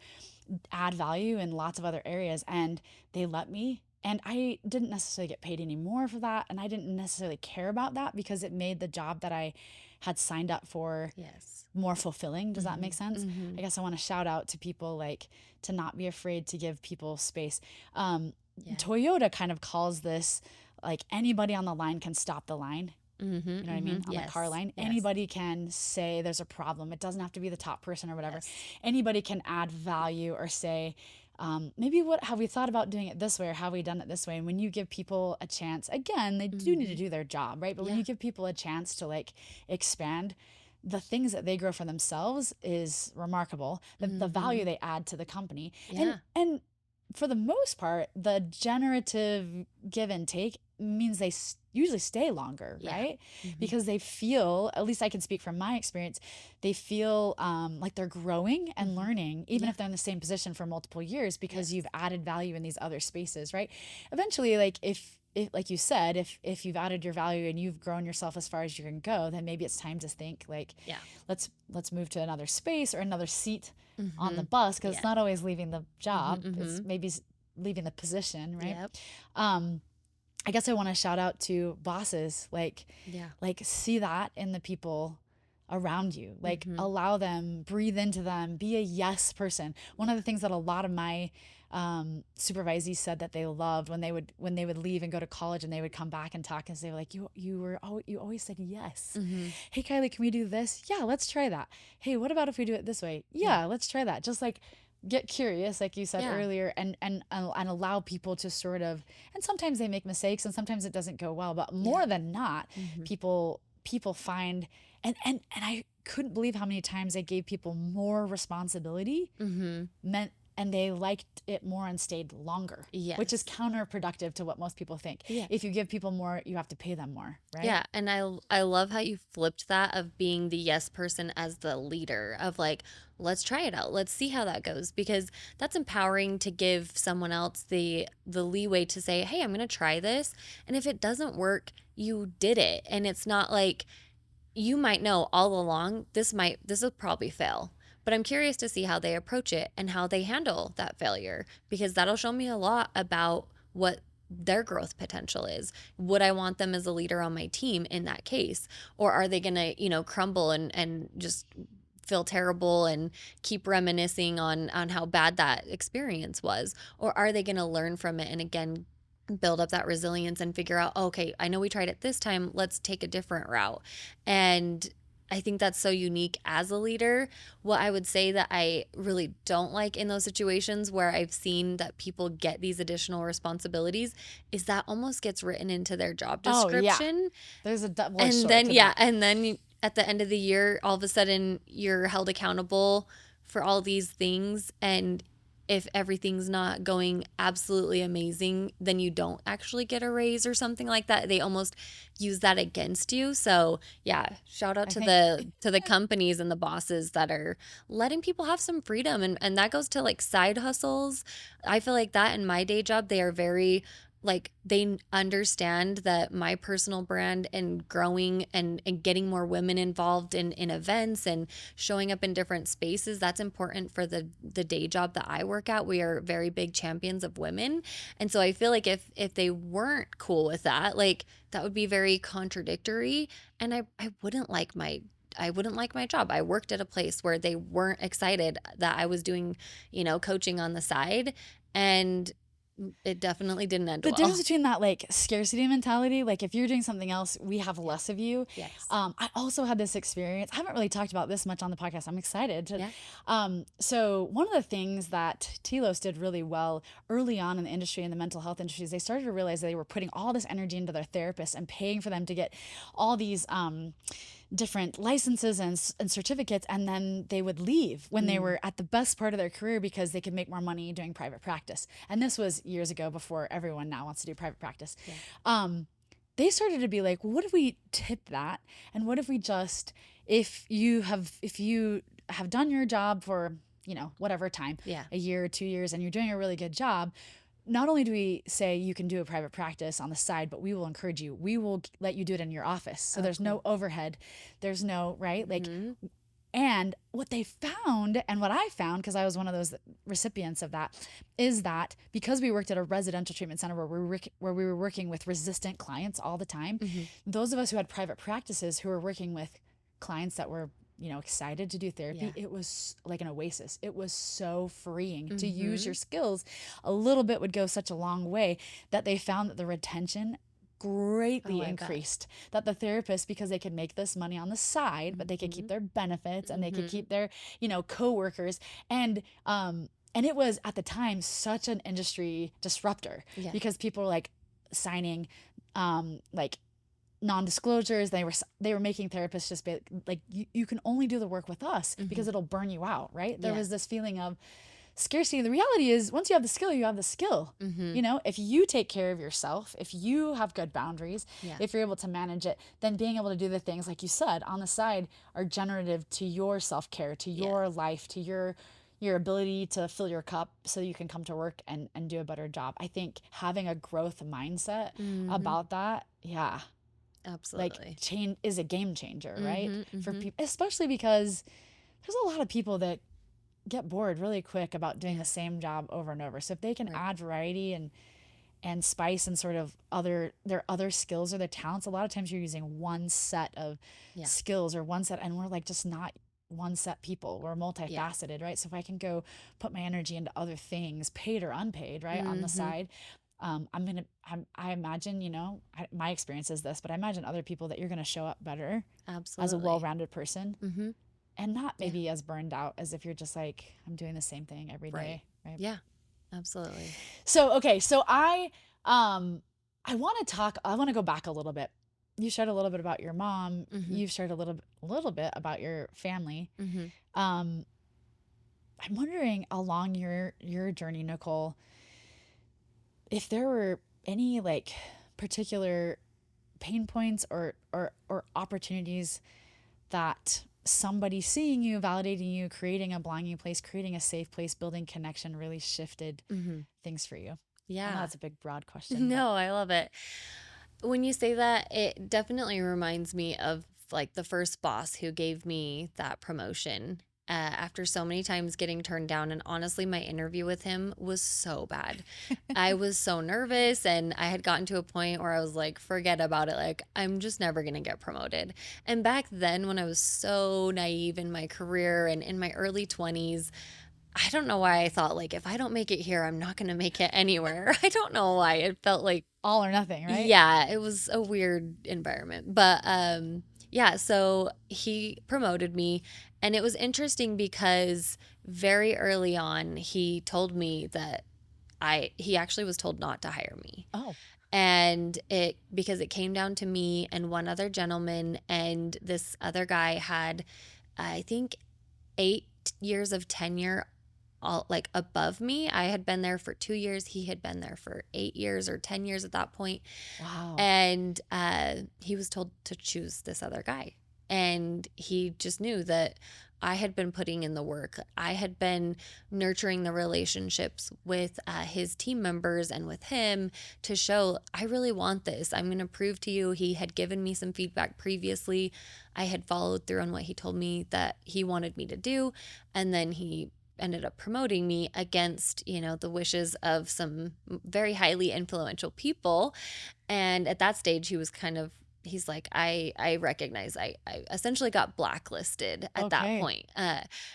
add value in lots of other areas, and they let me. And I didn't necessarily get paid any more for that. And I didn't necessarily care about that because it made the job that I had signed up for Yes. more fulfilling. Does that make sense? Mm-hmm. I guess I want to shout out to people like to not be afraid to give people space. Yeah. Toyota kind of calls this like anybody on the line can stop the line. Mm-hmm. You know what I mean? On the car line, Yes. anybody can say there's a problem. It doesn't have to be the top person or whatever. Yes. Anybody can add value or say, maybe what have we thought about doing it this way, or have we done it this way? And when you give people a chance, again, they do need to do their job, right? But when you give people a chance to like expand, the things that they grow for themselves is remarkable. The value they add to the company, and for the most part, the generative give and take means they usually stay longer, right? Because they feel, at least I can speak from my experience, they feel like they're growing and learning, even if they're in the same position for multiple years, because you've added value in these other spaces, right? Eventually, like if like you said, if you've added your value and you've grown yourself as far as you can go, then maybe it's time to think like, let's move to another space or another seat on the bus, because it's not always leaving the job. It's maybe leaving the position, right? I guess I want to shout out to bosses, like see that in the people around you, like allow them, breathe into them, be a yes person. One of the things that a lot of my supervisees said that they loved when they would leave and go to college and they would come back and talk and say like, you always said yes. Hey Kylie, can we do this? Yeah, let's try that. Hey, what about if we do it this way? Yeah, let's try that. Just like get curious, like you said earlier, and allow people to sort of, and sometimes they make mistakes and sometimes it doesn't go well, but more than not, people find, and I couldn't believe how many times I gave people more responsibility, meant, and they liked it more and stayed longer, which is counterproductive to what most people think. If you give people more, you have to pay them more, right? Yeah, and I love how you flipped that of being the yes person as the leader of like, let's try it out. Let's see how that goes, because that's empowering to give someone else the leeway to say, "Hey, I'm going to try this." And if it doesn't work, you did it. And it's not like you might know all along this will probably fail. But I'm curious to see how they approach it and how they handle that failure, because that'll show me a lot about what their growth potential is. Would I want them as a leader on my team in that case? Or are they going to, crumble and just feel terrible and keep reminiscing on how bad that experience was? Or are they going to learn from it and again build up that resilience and figure out, okay, I know we tried it this time, let's take a different route. And I think that's so unique as a leader. What I would say that I really don't like in those situations where I've seen that people get these additional responsibilities is that almost gets written into their job Oh, yeah. description. There's a double-edged And sword then, to yeah, that. and then at the end of the year, all of a sudden you're held accountable for all these things. And if everything's not going absolutely amazing, then you don't actually get a raise or something like that. They almost use that against you. So yeah, shout out I to think the companies and the bosses that are letting people have some freedom. And that goes to like side hustles. I feel like that in my day job, they are very like they understand that my personal brand and growing and getting more women involved in events and showing up in different spaces, that's important for the day job that I work at. We are very big champions of women. And so I feel like if they weren't cool with that, like that would be very contradictory. And I wouldn't like my job. I worked at a place where they weren't excited that I was doing, coaching on the side. And it definitely didn't end the difference well. between that like scarcity mentality, like if you're doing something else, we have Yeah. less of you. Yes. I also had this experience. I haven't really talked about this much on the podcast. I'm excited to. Yeah. So one of the things that Telos did really well early on in the industry, in the mental health industry, is they started to realize that they were putting all this energy into their therapists and paying for them to get all these different licenses and certificates, and then they would leave when they were at the best part of their career because they could make more money doing private practice. And this was years ago, before everyone now wants to do private practice. Yeah. They started to be like, well, what if we tip that, and what if we just, if you have done your job for whatever time, Yeah. a year or 2 years, and you're doing a really good job, not only do we say you can do a private practice on the side, but we will encourage you. We will let you do it in your office. So Oh, there's no cool. overhead. There's no, right? Like, Hmm. and what they found, and what I found, because I was one of those recipients of that, is that because we worked at a residential treatment center where we were working with resistant clients all the time, Hmm. those of us who had private practices who were working with clients that were excited to do therapy, Yeah. it was like an oasis. It was so freeing to use Hmm. your skills. A little bit would go such a long way, that they found that the retention Oh, greatly I bet. increased. That the therapist, because they could make this money on the side, but they could keep Hmm. their benefits, and they could Hmm. keep their coworkers. And it was at the time such an industry disruptor, Yeah. because people were like signing like non-disclosures. They were making therapists just be like, you can only do the work with us Hmm. because it'll burn you out, right? There Yeah. was this feeling of scarcity. The reality is, once you have the skill, you have the skill. Hmm. If you take care of yourself, if you have good boundaries, Yeah. if you're able to manage it, then being able to do the things like you said on the side are generative to your self-care, to Yeah. your life, to your ability to fill your cup so you can come to work and do a better job. I think having a growth mindset Hmm. about that, yeah, like, Absolutely. change is a game changer, right? Hmm. For Hmm. people, especially because there's a lot of people that get bored really quick about doing Yeah. the same job over and over. So if they can Right. add variety and spice and sort of their other skills or their talents, a lot of times you're using one set of Yeah. skills or one set, and we're like just not one set people. We're Yeah. multifaceted, right? So if I can go put my energy into other things, paid or unpaid, right, on the Hmm. side, I imagine, my experience is this, but I imagine other people that you're gonna show up better as a Absolutely. well-rounded person, Hmm. and not Yeah. maybe as burned out as if you're just like, I'm doing the same thing every Right. day, right? Yeah. Absolutely. So, okay, so I want to go back a little bit. You shared a little bit about your mom. Hmm. You've shared a little bit about your family. Hmm. Um, I'm wondering, along your journey, Nichole, if there were any like particular pain points or opportunities that somebody seeing you, validating you, creating a belonging place, creating a safe place, building connection really shifted Hmm. things for you. I know Yeah. that's a big, broad question, but No, I love it. When you say that, it definitely reminds me of like the first boss who gave me that promotion. After so many times getting turned down, and honestly, my interview with him was so bad. I was so nervous, and I had gotten to a point where I was like, forget about it. Like, I'm just never going to get promoted. And back then, when I was so naive in my career and in my early 20s, I don't know why I thought, like, if I don't make it here, I'm not going to make it anywhere. I don't know why. It felt like, all or nothing, right? yeah, it was a weird environment. But Yeah, so he promoted me, and it was interesting because very early on he told me that he actually was told not to hire me. Oh, And it because it came down to me and one other gentleman, and this other guy had, I think, 8 years of tenure, all like above me. I had been there for 2 years. He had been there for 8 years or 10 years at that point. wow. And he was told to choose this other guy. And he just knew that I had been putting in the work. I had been nurturing the relationships with his team members and with him to show I really want this. I'm going to prove to you. He had given me some feedback previously. I had followed through on what he told me that he wanted me to do. And then he ended up promoting me against, the wishes of some very highly influential people. And at that stage, he's like, I recognize I essentially got blacklisted at that Okay. point.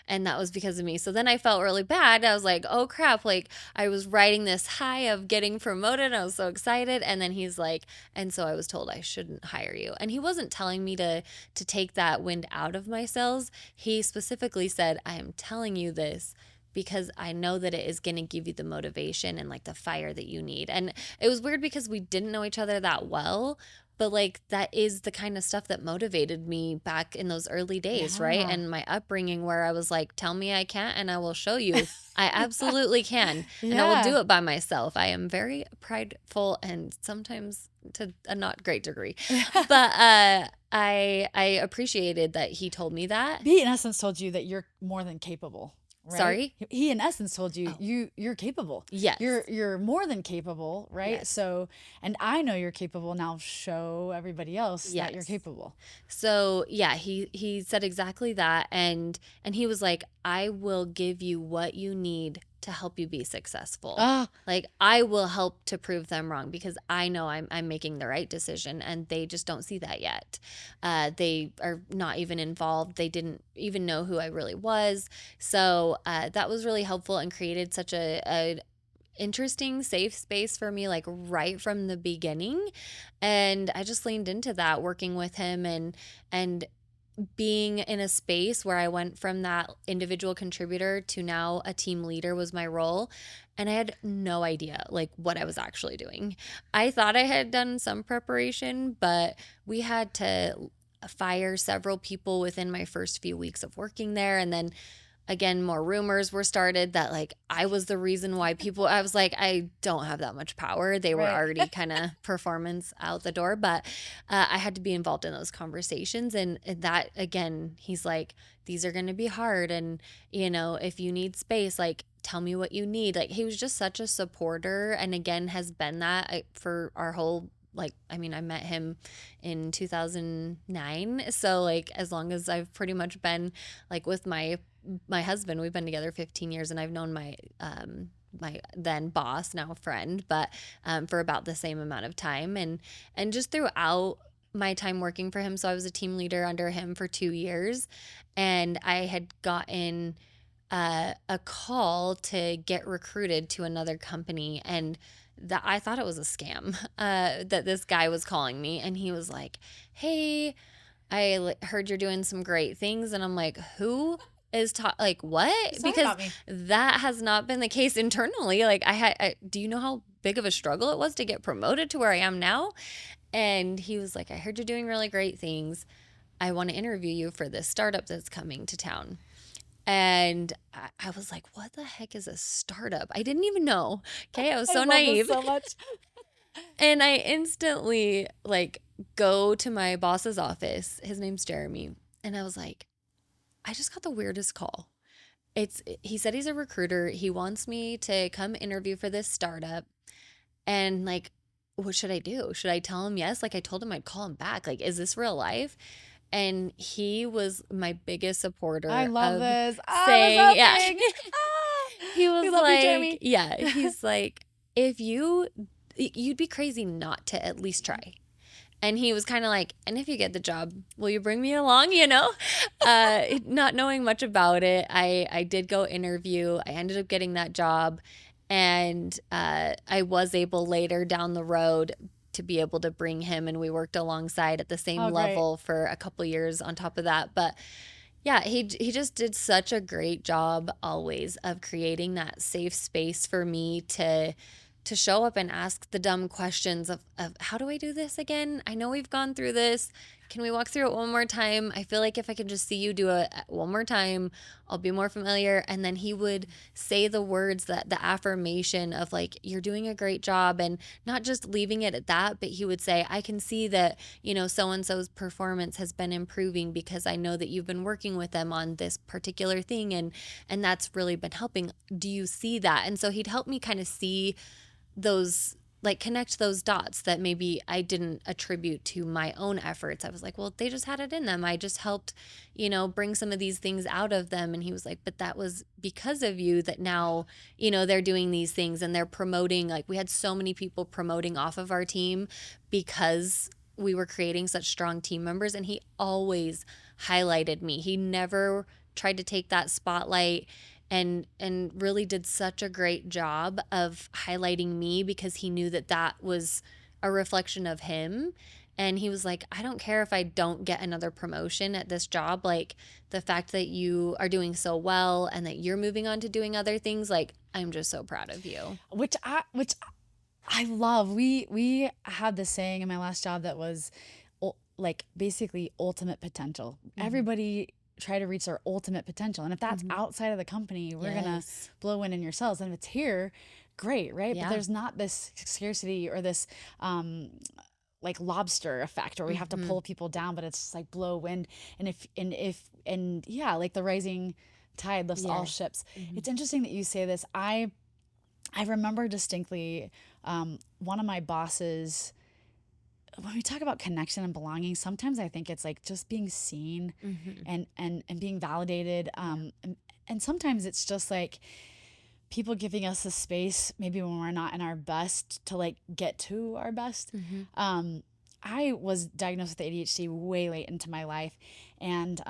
And that was because of me. So then I felt really bad. I was like, oh crap. Like I was riding this high of getting promoted. I was so excited. And then he's like, and so I was told I shouldn't hire you. And he wasn't telling me to take that wind out of my sails. He specifically said, I am telling you this because I know that it is going to give you the motivation and like the fire that you need. And it was weird because we didn't know each other that well, but like that is the kind of stuff that motivated me back in those early days, right? Yeah. And my upbringing where I was like, tell me I can't and I will show you. I absolutely can. And I will Yeah. do it by myself. I am very prideful and sometimes to a not great degree. But I appreciated that he told me that. He in essence told you that you're more than capable, right? Sorry? He in essence told you Oh, you're capable. yes. You're more than capable, right? Yes. So, and I know you're capable. Now show everybody else that you're Yes. capable. So yeah, he said exactly that, and he was like, I will give you what you need to help you be successful. Ah, Like I will help to prove them wrong because I know I'm making the right decision, and they just don't see that yet. They are not even involved. They didn't even know who I really was. So that was really helpful and created such a interesting safe space for me, like right from the beginning. And I just leaned into that, working with him and being in a space where I went from that individual contributor to now a team leader was my role. And I had no idea like what I was actually doing. I thought I had done some preparation, but we had to fire several people within my first few weeks of working there. And then again, more rumors were started that like I was the reason why people, I was like, I don't have that much power. They were right. already kind of performance out the door, but I had to be involved in those conversations. And that, again, he's like, these are going to be hard. And, if you need space, like, tell me what you need. Like, he was just such a supporter. And again, has been that for our whole, like, I mean, I met him in 2009. So like, as long as I've pretty much been like with my husband, we've been together 15 years, and I've known my then boss, now friend, but for about the same amount of time. And just throughout my time working for him, so I was a team leader under him for 2 years, and I had gotten a call to get recruited to another company, and that I thought it was a scam. That this guy was calling me, and he was like, "Hey, I heard you're doing some great things," and I'm like, "Who is like what?" Sorry Because about me. that has not been the case internally. Like do you know how big of a struggle it was to get promoted to where I am now? And he was like, "I heard you're doing really great things. I want to interview you for this startup that's coming to town." And I was like, "What the heck is a startup?" I didn't even know. Okay, I was I so love this naive. so much. And I instantly like go to my boss's office. His name's Jeremy. And I was like, I just got the weirdest call. He said he's a recruiter. He wants me to come interview for this startup. And like, what should I do? Should I tell him yes? Like I told him I'd call him back. Like, is this real life? And he was my biggest I supporter love of this. I was saying, yeah. hoping. Ah, He we was love you, like, Jeremy. yeah, he's like, if you'd be crazy not to at least try. And he was kind of like, and if you get the job, will you bring me along? Not knowing much about it, I did go interview. I ended up getting that job, and I was able later down the road to be able to bring him, and we worked alongside at the same Oh, great. level for a couple years on top of that. But yeah, he just did such a great job always of creating that safe space for me to show up and ask the dumb questions of how do I do this again? I know we've gone through this. Can we walk through it one more time? I feel like if I can just see you do it one more time, I'll be more familiar. And then he would say the words, that the affirmation of like, you're doing a great job, and not just leaving it at that, but he would say, I can see that, so and so's performance has been improving because I know that you've been working with them on this particular thing, and that's really been helping. Do you see that? And so he'd help me kind of see those, like, connect those dots that maybe I didn't attribute to my own efforts. I was like, well, they just had it in them. I just helped, bring some of these things out of them. And he was like, but that was because of you that now, they're doing these things and they're promoting. Like, we had so many people promoting off of our team because we were creating such strong team members. And he always highlighted me. He never tried to take that spotlight, and really did such a great job of highlighting me because he knew that that was a reflection of him. And he was like, I don't care if I don't get another promotion at this job. Like, the fact that you are doing so well and that you're moving on to doing other things, like, I'm just so proud of you. Which I love. We had this saying in my last job that was like basically ultimate potential. Everybody try to reach their ultimate potential. And if that's outside of the company, we're going to blow wind in your sails. And if it's here, great, right? Yeah. But there's not this scarcity or this like lobster effect where we have to pull people down, but it's just like blow wind. And yeah, like the rising tide lifts all ships. It's interesting that you say this. I remember distinctly one of my bosses, when we talk about connection and belonging, sometimes I think it's like just being seen and being validated. And sometimes it's just like people giving us a space, maybe when we're not in our best, to like get to our best. I was diagnosed with ADHD way late into my life. And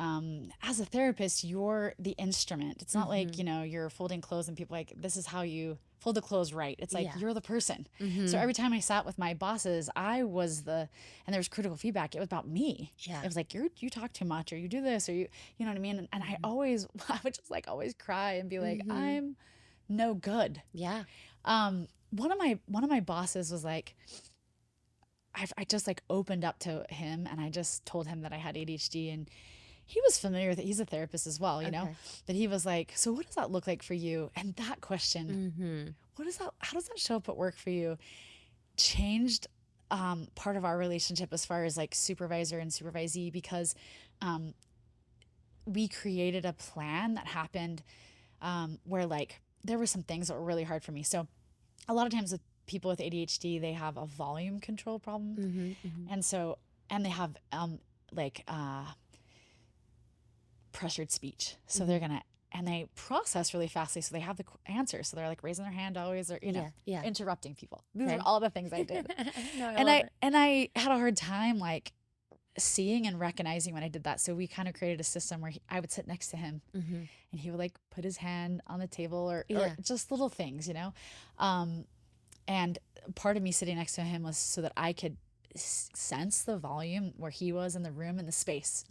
as a therapist, you're the instrument. It's not like, you're folding clothes and people like, this is how you fold the clothes right. It's like, you're the person. So every time I sat with my bosses, I was and there was critical feedback. It was about me. Yeah. It was like, you talk too much, or you do this, or you know what I mean? And I would just like always cry and be like, I'm no good. Yeah. One of my bosses was like, I just like opened up to him and I just told him that I had ADHD, and he was familiar with it. He's a therapist as well, but he was like, so what does that look like for you? And that question, how does that show up at work for you? Changed part of our relationship as far as like supervisor and supervisee, because we created a plan that happened where like there were some things that were really hard for me. So a lot of times with people with ADHD, they have a volume control problem. And they have pressured speech. So they're going to, and they process really fastly. So they have the answers. So they're like raising their hand always, or, interrupting people. These are all the things I did. No, and I had a hard time like seeing and recognizing when I did that. So we kind of created a system where I would sit next to him and he would like put his hand on the table or just little things, and part of me sitting next to him was so that I could sense the volume where he was in the room and the space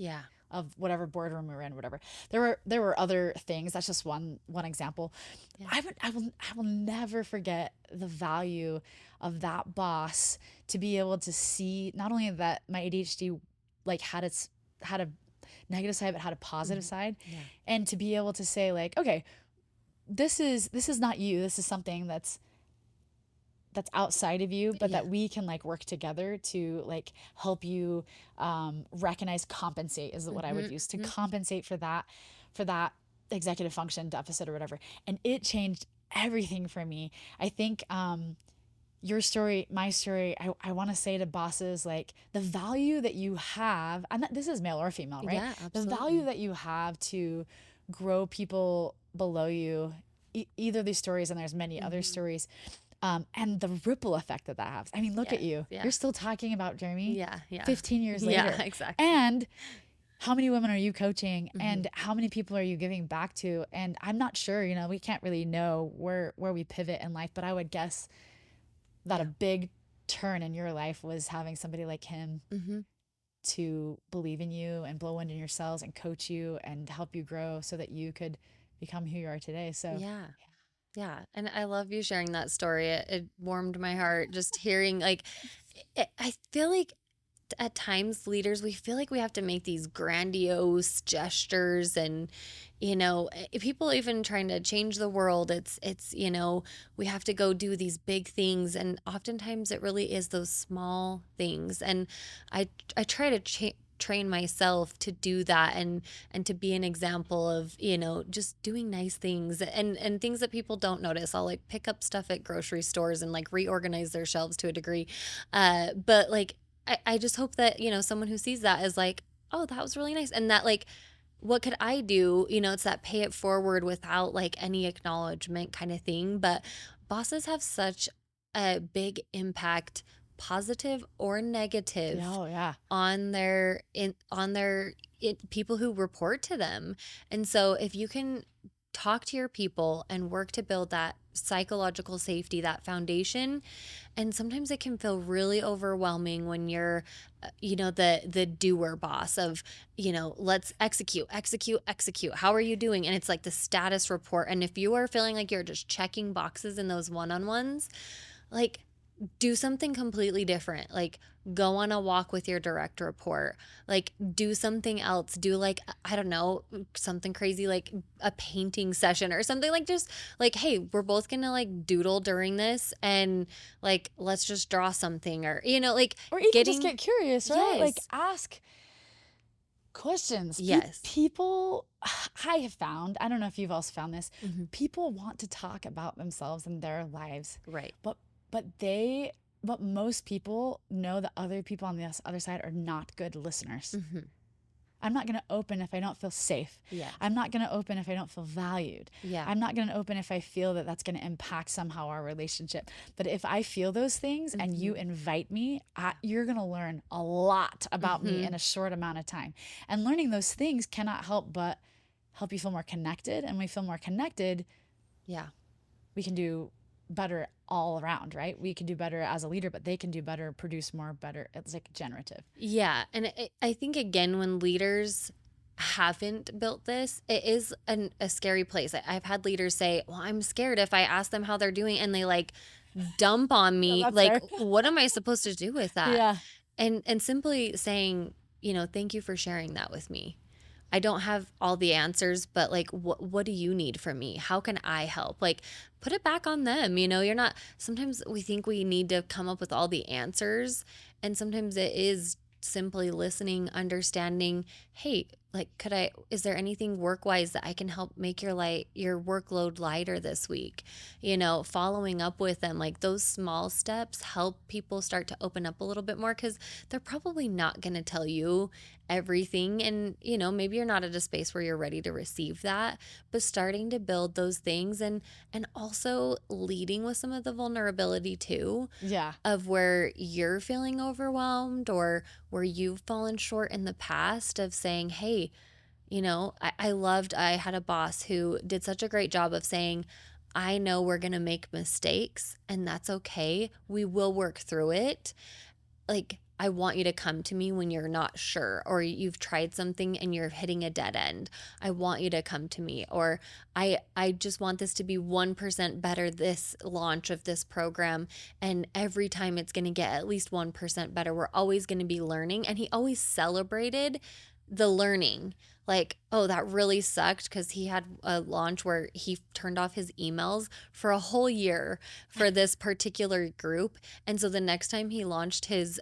of whatever boardroom we were in, whatever. There were other things. That's just one example. I will never forget the value of that boss, to be able to see not only that my ADHD like had a negative side, but had a positive side, and to be able to say like, okay, this is not you. This is something that's outside of you, but that we can like work together to like help you recognize, compensate is what I would use to compensate for that executive function deficit or whatever. And it changed everything for me. I think your story, my story, I want to say to bosses, like the value that you have, and this is male or female, right? Yeah, absolutely. The value that you have to grow people below you, either these stories, and there's many other stories, and the ripple effect that has. I mean, look at you. You're still talking about Jeremy 15 years later. Yeah, exactly. And how many women are you coaching, and how many people are you giving back to? And I'm not sure, we can't really know where we pivot in life, but I would guess that a big turn in your life was having somebody like him Mm-hmm. to believe in you and blow wind in your sails and coach you and help you grow so that you could become who you are today. So, Yeah. Yeah. And I love you sharing that story. It warmed my heart just hearing, like, I feel like at times leaders, we feel like we have to make these grandiose gestures, and people even trying to change the world, it's we have to go do these big things, and oftentimes it really is those small things. And I try to train myself to do that, and to be an example of just doing nice things, and things that people don't notice. I'll like pick up stuff at grocery stores and like reorganize their shelves to a degree, but like I just hope that, someone who sees that is like, oh, that was really nice. And that, like, what could I do? It's that pay it forward without like any acknowledgement kind of thing. But bosses have such a big impact, positive or yeah, negative, oh, yeah. on people who report to them. And so if you can talk to your people and work to build that psychological safety, that foundation. And sometimes it can feel really overwhelming when you're the doer boss of, let's execute. How are you doing? And it's like the status report. And if you are feeling like you're just checking boxes in those one-on-ones, like, do something completely different. Like, go on a walk with your direct report. Like, do something else. Do, like, I don't know, something crazy, like a painting session or something. Like, just like, hey, we're both gonna like doodle during this, and like, let's just draw something, or like Or even just getting. get curious, right? Like Yes. ask questions. Yes. People, I have found, I don't know if you've also found this, Hmm. people want to talk about themselves and their lives, Right. but but they but most people know that other people on the other side are not good listeners. Hmm. I'm not going to open if I don't feel safe. Yes. I'm not going to open if I don't feel valued. Yeah. I'm not going to open if I feel that that's going to impact somehow our relationship. But if I feel those things and you Hmm. invite me, you're going to learn a lot about me Hmm. in a short amount of time. And learning those things cannot help but help you feel more connected. And when we feel more connected, Yeah. we can do better all around, right? We can do better as a leader, but they can do better, produce more, better. It's like generative. Yeah. And I think, again, when leaders haven't built this, it is a scary place. I've had leaders say, well, I'm scared if I ask them how they're doing and they like dump on No, me. that's Like, fair. what am I supposed to do with that? Yeah. And simply saying, thank you for sharing that with me. I don't have all the answers, but like, what do you need from me? How can I help? Like, put it back on them. You're not, sometimes we think we need to come up with all the answers. And sometimes it is simply listening, understanding, hey, like, is there anything work wise that I can help make your workload lighter this week? Following up with them, like those small steps help people start to open up a little bit more, because they're probably not going to tell you everything. And, maybe you're not at a space where you're ready to receive that, but starting to build those things, and also leading with some of the vulnerability too, Yeah. of where you're feeling overwhelmed or where you've fallen short in the past, of saying, hey, I had a boss who did such a great job of saying, I know we're going to make mistakes, and that's okay. We will work through it. Like, I want you to come to me when you're not sure, or you've tried something and you're hitting a dead end. I want you to come to me, or I just want this to be 1% better, this launch of this program, and every time it's going to get at least 1% better. We're always going to be learning. And he always celebrated the learning. Like, oh, that really sucked, because he had a launch where he turned off his emails for a whole year for this particular group. And so the next time he launched his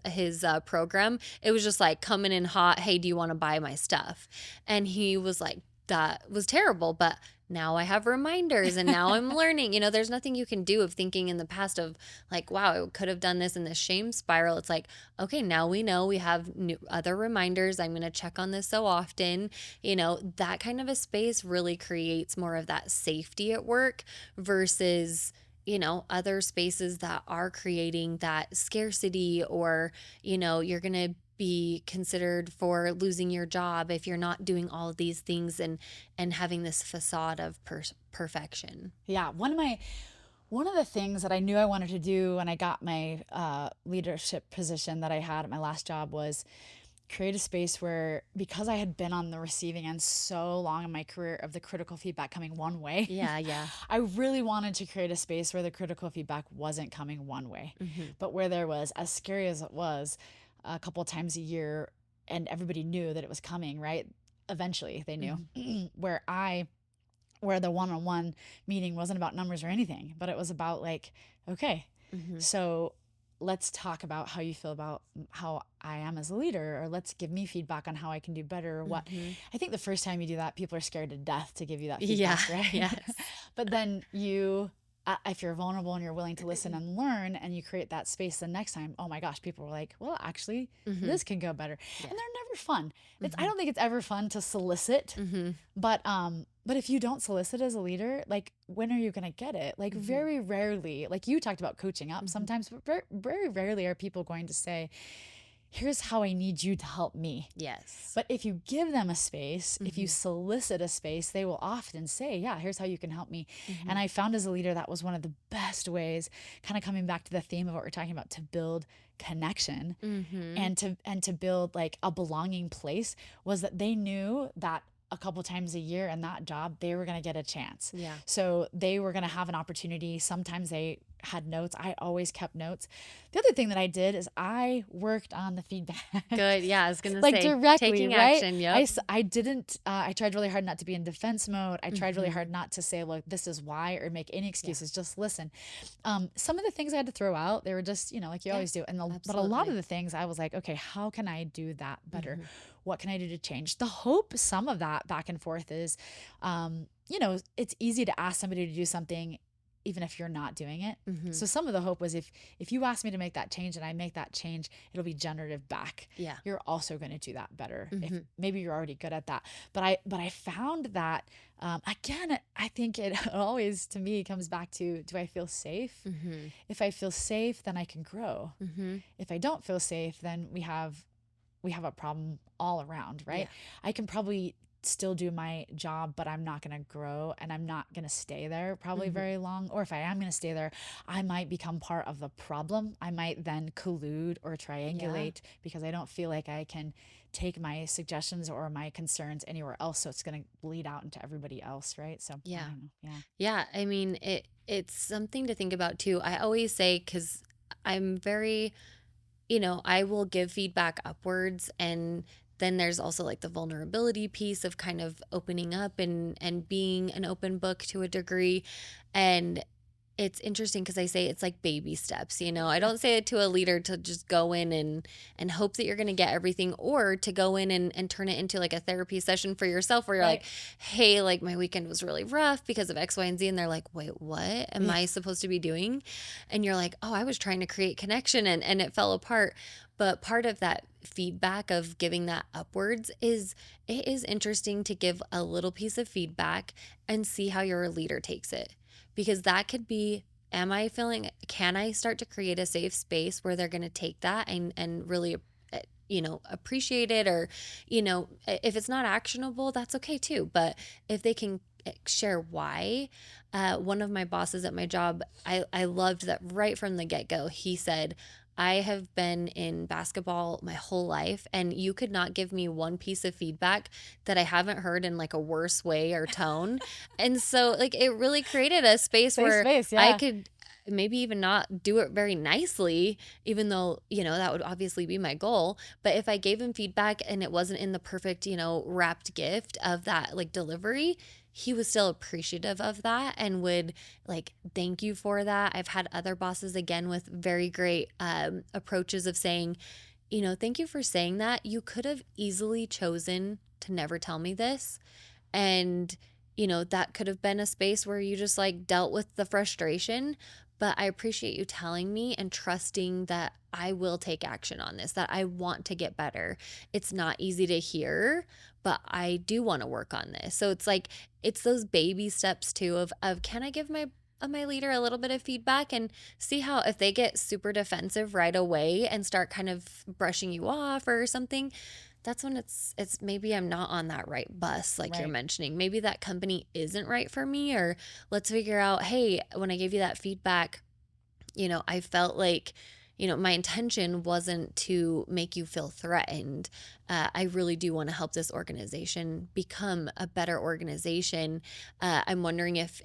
program, it was just like coming in hot. Hey, do you want to buy my stuff? And he was like, that was terrible, but now I have reminders and now I'm learning. There's nothing you can do of thinking in the past of like, wow, I could have done this in this shame spiral. It's like, okay, now we know we have other reminders. I'm going to check on this so often. That kind of a space really creates more of that safety at work versus other spaces that are creating that scarcity, or, you're going to be considered for losing your job if you're not doing all of these things, and having this facade of perfection. Yeah. One of the things that I knew I wanted to do when I got my leadership position that I had at my last job was create a space where, because I had been on the receiving end so long in my career of the critical feedback coming one way, Yeah, yeah. I really wanted to create a space where the critical feedback wasn't coming one way, but where there was, as scary as it was, a couple of times a year, and everybody knew that it was coming, right? Eventually, they knew. where I where the one-on-one meeting wasn't about numbers or anything, but it was about like, okay, Mm-hmm. so let's talk about how you feel about how I am as a leader, or let's give me feedback on how I can do better, or what. Mm-hmm. I think the first time you do that, people are scared to death to give you that Yeah. feedback, right? Yes. But then if you're vulnerable and you're willing to listen and learn, and you create that space, the next time, oh my gosh, people were like, well, actually, Mm-hmm. this can go better. Yeah. And they're never fun. I Mm-hmm. don't think it's ever fun to solicit, Mm-hmm. but if you don't solicit as a leader, like, when are you going to get it? Like, Mm-hmm. very rarely, like you talked about coaching up Mm-hmm. sometimes, but very, very rarely are people going to say, here's how I need you to help me. Yes. But if you give them a space, if you Mm-hmm. solicit a space, they will often say, yeah, here's how you can help me. Mm-hmm. And I found as a leader, that was one of the best ways, kind of coming back to the theme of what we're talking about, to build connection Mm-hmm. and to build like a belonging place, was that they knew that a couple times a year in that job, they were going to get a chance. Yeah. So they were going to have an opportunity. Sometimes they had notes. I always kept notes. The other thing that I did is I worked on the feedback. Good. Yeah, I was gonna Like, say directly, taking right? action. Yep. I didn't, I tried really hard not to be in defense mode. I tried really Mm-hmm. hard not to say, look, this is why, or make any Yeah. excuses, just listen. Some of the things I had to throw out, they were just, like you Yeah. always do. But a lot of Absolutely. the things I was like, okay, how can I do that better? Mm-hmm. What can I do to change? The hope, some of that back and forth is, it's easy to ask somebody to do something even if you're not doing it. Mm-hmm. So some of the hope was, if you ask me to make that change and I make that change, it'll be generative back. Yeah. You're also going to do that better. If Mm-hmm. maybe you're already good at that. But I found that, again, I think it always, to me, comes back to, do I feel safe? Mm-hmm. If I feel safe, then I can grow. Mm-hmm. If I don't feel safe, then we have a problem all around, Yeah. right? I can probably still do my job, but I'm not going to grow, and I'm not going to stay there probably Mm-hmm. very long. Or if I am going to stay there, I might become part of the problem. I might then collude or Yeah. triangulate, because I don't feel like I can take my suggestions or my concerns anywhere else. So it's going to bleed out into everybody else, right? So I Yeah. don't know. Yeah. Yeah. I mean, it's something to think about too. I always say, because I'm very, I will give feedback upwards, and then there's also like the vulnerability piece of kind of opening up and being an open book to a degree. And it's interesting because I say it's like baby steps. I don't say it to a leader to just go in and hope that you're going to get everything, or to go in and turn it into like a therapy session for yourself, where you're Right. like, hey, like my weekend was really rough because of X, Y, and Z. And they're like, wait, what am Yeah. I supposed to be doing? And you're like, oh, I was trying to create connection, and it fell apart. But part of that feedback of giving that upwards is, it is interesting to give a little piece of feedback and see how your leader takes it. Because that could be, can I start to create a safe space where they're going to take that and really, appreciate it? Or, if it's not actionable, that's okay too. But if they can share why. One of my bosses at my job, I loved that right from the get-go. He said, I have been in basketball my whole life, and you could not give me one piece of feedback that I haven't heard in like a worse way or tone. And so like it really created a space Safe where space. I Yeah. could maybe even not do it very nicely, even though, that would obviously be my goal. But if I gave him feedback and it wasn't in the perfect, wrapped gift of that like delivery, he was still appreciative of that and would like thank you for that. I've had other bosses again with very great approaches of saying, thank you for saying that. You could have easily chosen to never tell me this. And, that could have been a space where you just like dealt with the frustration. But I appreciate you telling me and trusting that I will take action on this, that I want to get better. It's not easy to hear, but I do want to work on this. So it's like, it's those baby steps too of can I give my leader a little bit of feedback and see how, if they get super defensive right away and start kind of brushing you off or something, that's when it's maybe I'm not on that right bus, like you're Right. mentioning. Maybe that company isn't right for me, or let's figure out, hey, when I gave you that feedback, I felt like, my intention wasn't to make you feel threatened. I really do want to help this organization become a better organization. I'm wondering if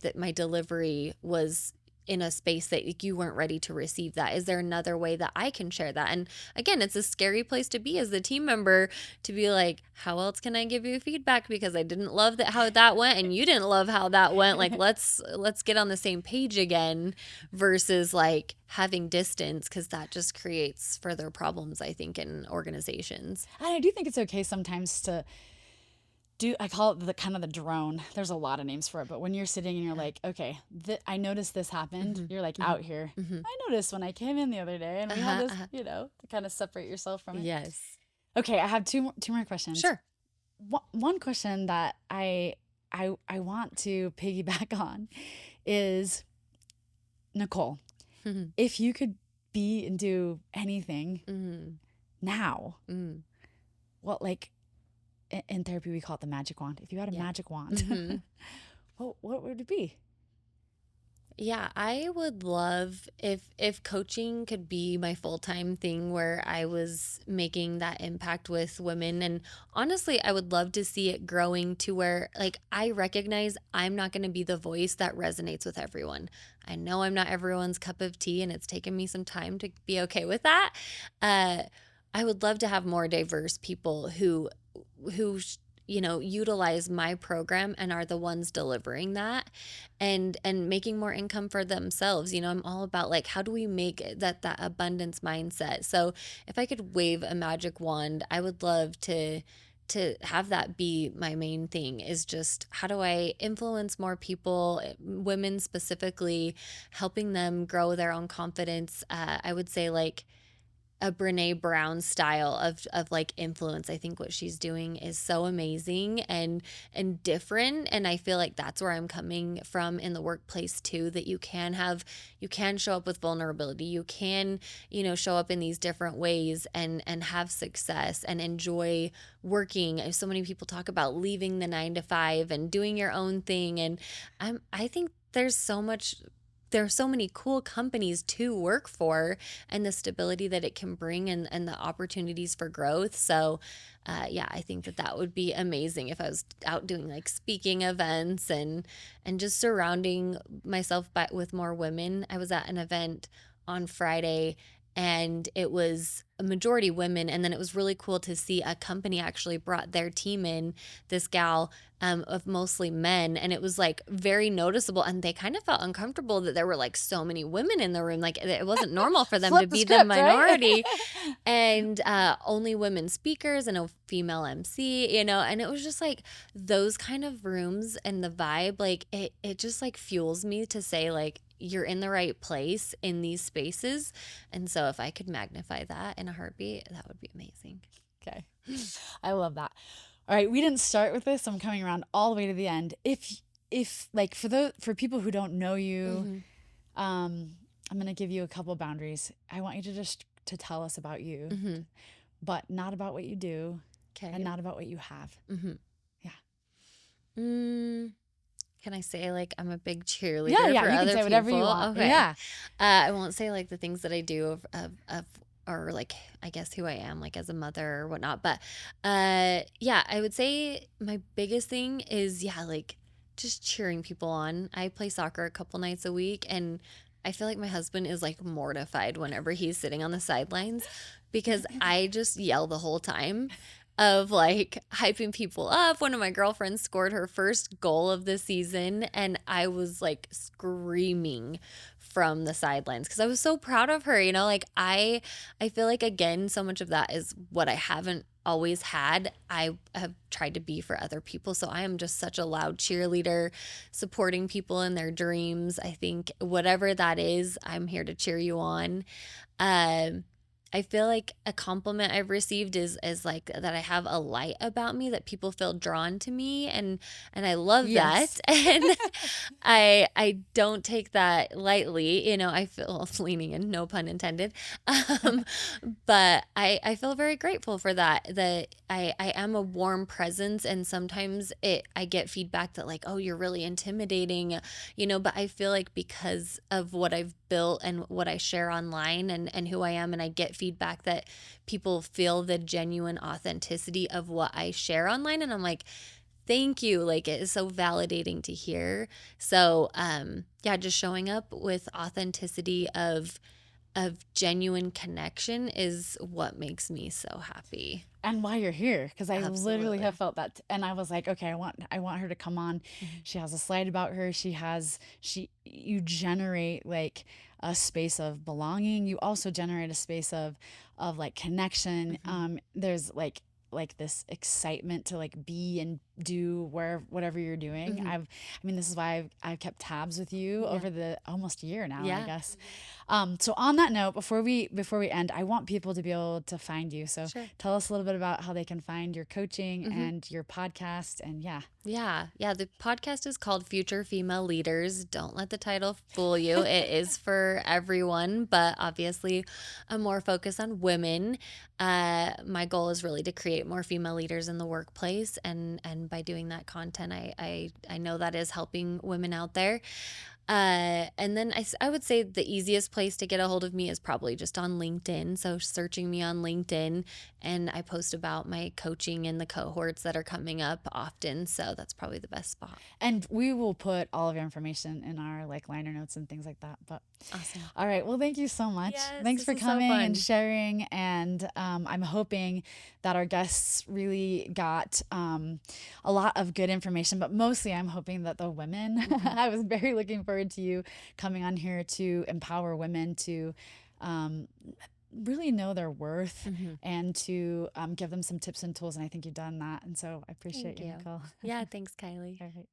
that my delivery was in a space that you weren't ready to receive that. Is there another way that I can share that? And again, it's a scary place to be as the team member, to be like, how else can I give you feedback because I didn't love that how that went and you didn't love how that went. Like let's get on the same page again, versus like having distance, because that just creates further problems, I think, in organizations. And I do think it's okay sometimes to do, I call it the kind of the drone. There's a lot of names for it, but when you're sitting and you're like, okay, I noticed this happened. Mm-hmm. You're like out Mm-hmm. here. Mm-hmm. I noticed when I came in the other day and we had Uh-huh, this, uh-huh. to kind of separate yourself from it. Yes. Okay, I have two more questions. Sure. One question that I want to piggyback on is, Nichole, Mm-hmm. if you could be and do anything Mm-hmm. now, Mm-hmm. what, like, in therapy we call it the magic wand. If you had a Yeah. magic wand, Mm-hmm. what would it be? Yeah, I would love if coaching could be my full-time thing, where I was making that impact with women. And honestly, I would love to see it growing to where, like, I recognize I'm not going to be the voice that resonates with everyone. I know I'm not everyone's cup of tea, and it's taken me some time to be okay with that. Uh I would love to have more diverse people who utilize my program and are the ones delivering that, and making more income for themselves. I'm all about, like, how do we make that abundance mindset. So if I could wave a magic wand, I would love to have that be my main thing, is just how do I influence more people, women specifically, helping them grow their own confidence. I would say, like, a Brene Brown style of like influence. I think what she's doing is so amazing and different, and I feel like that's where I'm coming from in the workplace too, that you can show up with vulnerability. You can, show up in these different ways and have success and enjoy working. So many people talk about leaving the 9 to 5 and doing your own thing, and I think there are so many cool companies to work for, and the stability that it can bring, and the opportunities for growth. So, yeah, I think that would be amazing if I was out doing like speaking events and just surrounding myself with more women. I was at an event on Friday, and it was a majority women, and then it was really cool to see a company actually brought their team in, this gal, of mostly men, and it was like very noticeable, and they kind of felt uncomfortable that there were like so many women in the room. Like, it wasn't normal for them to Flip the be the script, right? minority, and only women speakers and a female MC, and it was just like those kind of rooms, and the vibe, like it just like fuels me to say, like, you're in the right place in these spaces. And so if I could magnify that in a heartbeat, that would be amazing. Okay. I love that. All right, we didn't start with this. I'm coming around all the way to the end. If like for people who don't know you, Mm-hmm. I'm going to give you a couple boundaries. I want you to just to tell us about you, Mm-hmm. but not about what you do Okay. and not about what you have. Mm-hmm. Yeah. Can I say, like, I'm a big Yeah, cheerleader yeah, for you can other say whatever you people? want. Okay. Yeah. I won't say like the things that I do of or like, I guess, who I am, like, as a mother or whatnot. But yeah, I would say my biggest thing is, yeah, like, just cheering people on. I play soccer a couple nights a week, and I feel like my husband is like mortified whenever he's sitting on the sidelines, because I just yell the whole time of like hyping people up. One of my girlfriends scored her first goal of the season, and I was like screaming from the sidelines because I was so proud of her. Like, I feel like, again, so much of that is what I haven't always had. I have tried to be for other people. So I am just such a loud cheerleader, supporting people in their dreams. I think whatever that is, I'm here to cheer you on. Um I feel like a compliment I've received is like that I have a light about me, that people feel drawn to me, and I love that. Yes. And I don't take that lightly. I feel leaning in, no pun intended. Um, but I feel very grateful for that I am a warm presence, and sometimes I get feedback that like, oh, you're really intimidating, but I feel like because of what I've built and what I share online, and who I am, and I get feedback that people feel the genuine authenticity of what I share online, and I'm like, thank you. Like, it is so validating to hear. So, yeah, just showing up with authenticity of genuine connection is what makes me so happy. And why you're here, because I literally have Absolutely. felt that, and I was like, okay, I want her to come on. Mhm. She has a slide about her. You generate like a space of belonging. You also generate a space of like connection. Mhm. There's like this excitement to like be and do whatever you're doing. Mhm. I mean, this is why I've kept tabs with you Yeah. over the almost year now, I Yeah. guess. So on that note, before we end, I want people to be able to find you. So Sure. tell us a little bit about how they can find your coaching Mhm. and your podcast. And yeah. Yeah. Yeah. The podcast is called Future Female Leaders. Don't let the title fool you. It is for everyone, but obviously a more focus on women. My goal is really to create more female leaders in the workplace. And by doing that content, I know that is helping women out there. And then I would say the easiest place to get a hold of me is probably just on LinkedIn. So searching me on LinkedIn, and I post about my coaching and the cohorts that are coming up often. So that's probably the best spot. And we will put all of your information in our like liner notes and things like that. But Awesome. all right, well, thank you so much. Yes, Thanks this for was so coming and fun. sharing. And I'm hoping that our guests really got a lot of good information, but mostly I'm hoping that the women, Hmm. I was very looking forward to you coming on here to empower women to um, really know their worth Hmm. and to give them some tips and tools. And I think you've done that. And so I appreciate Thank you, you. Nichole. Yeah, thanks, Kylie. All right.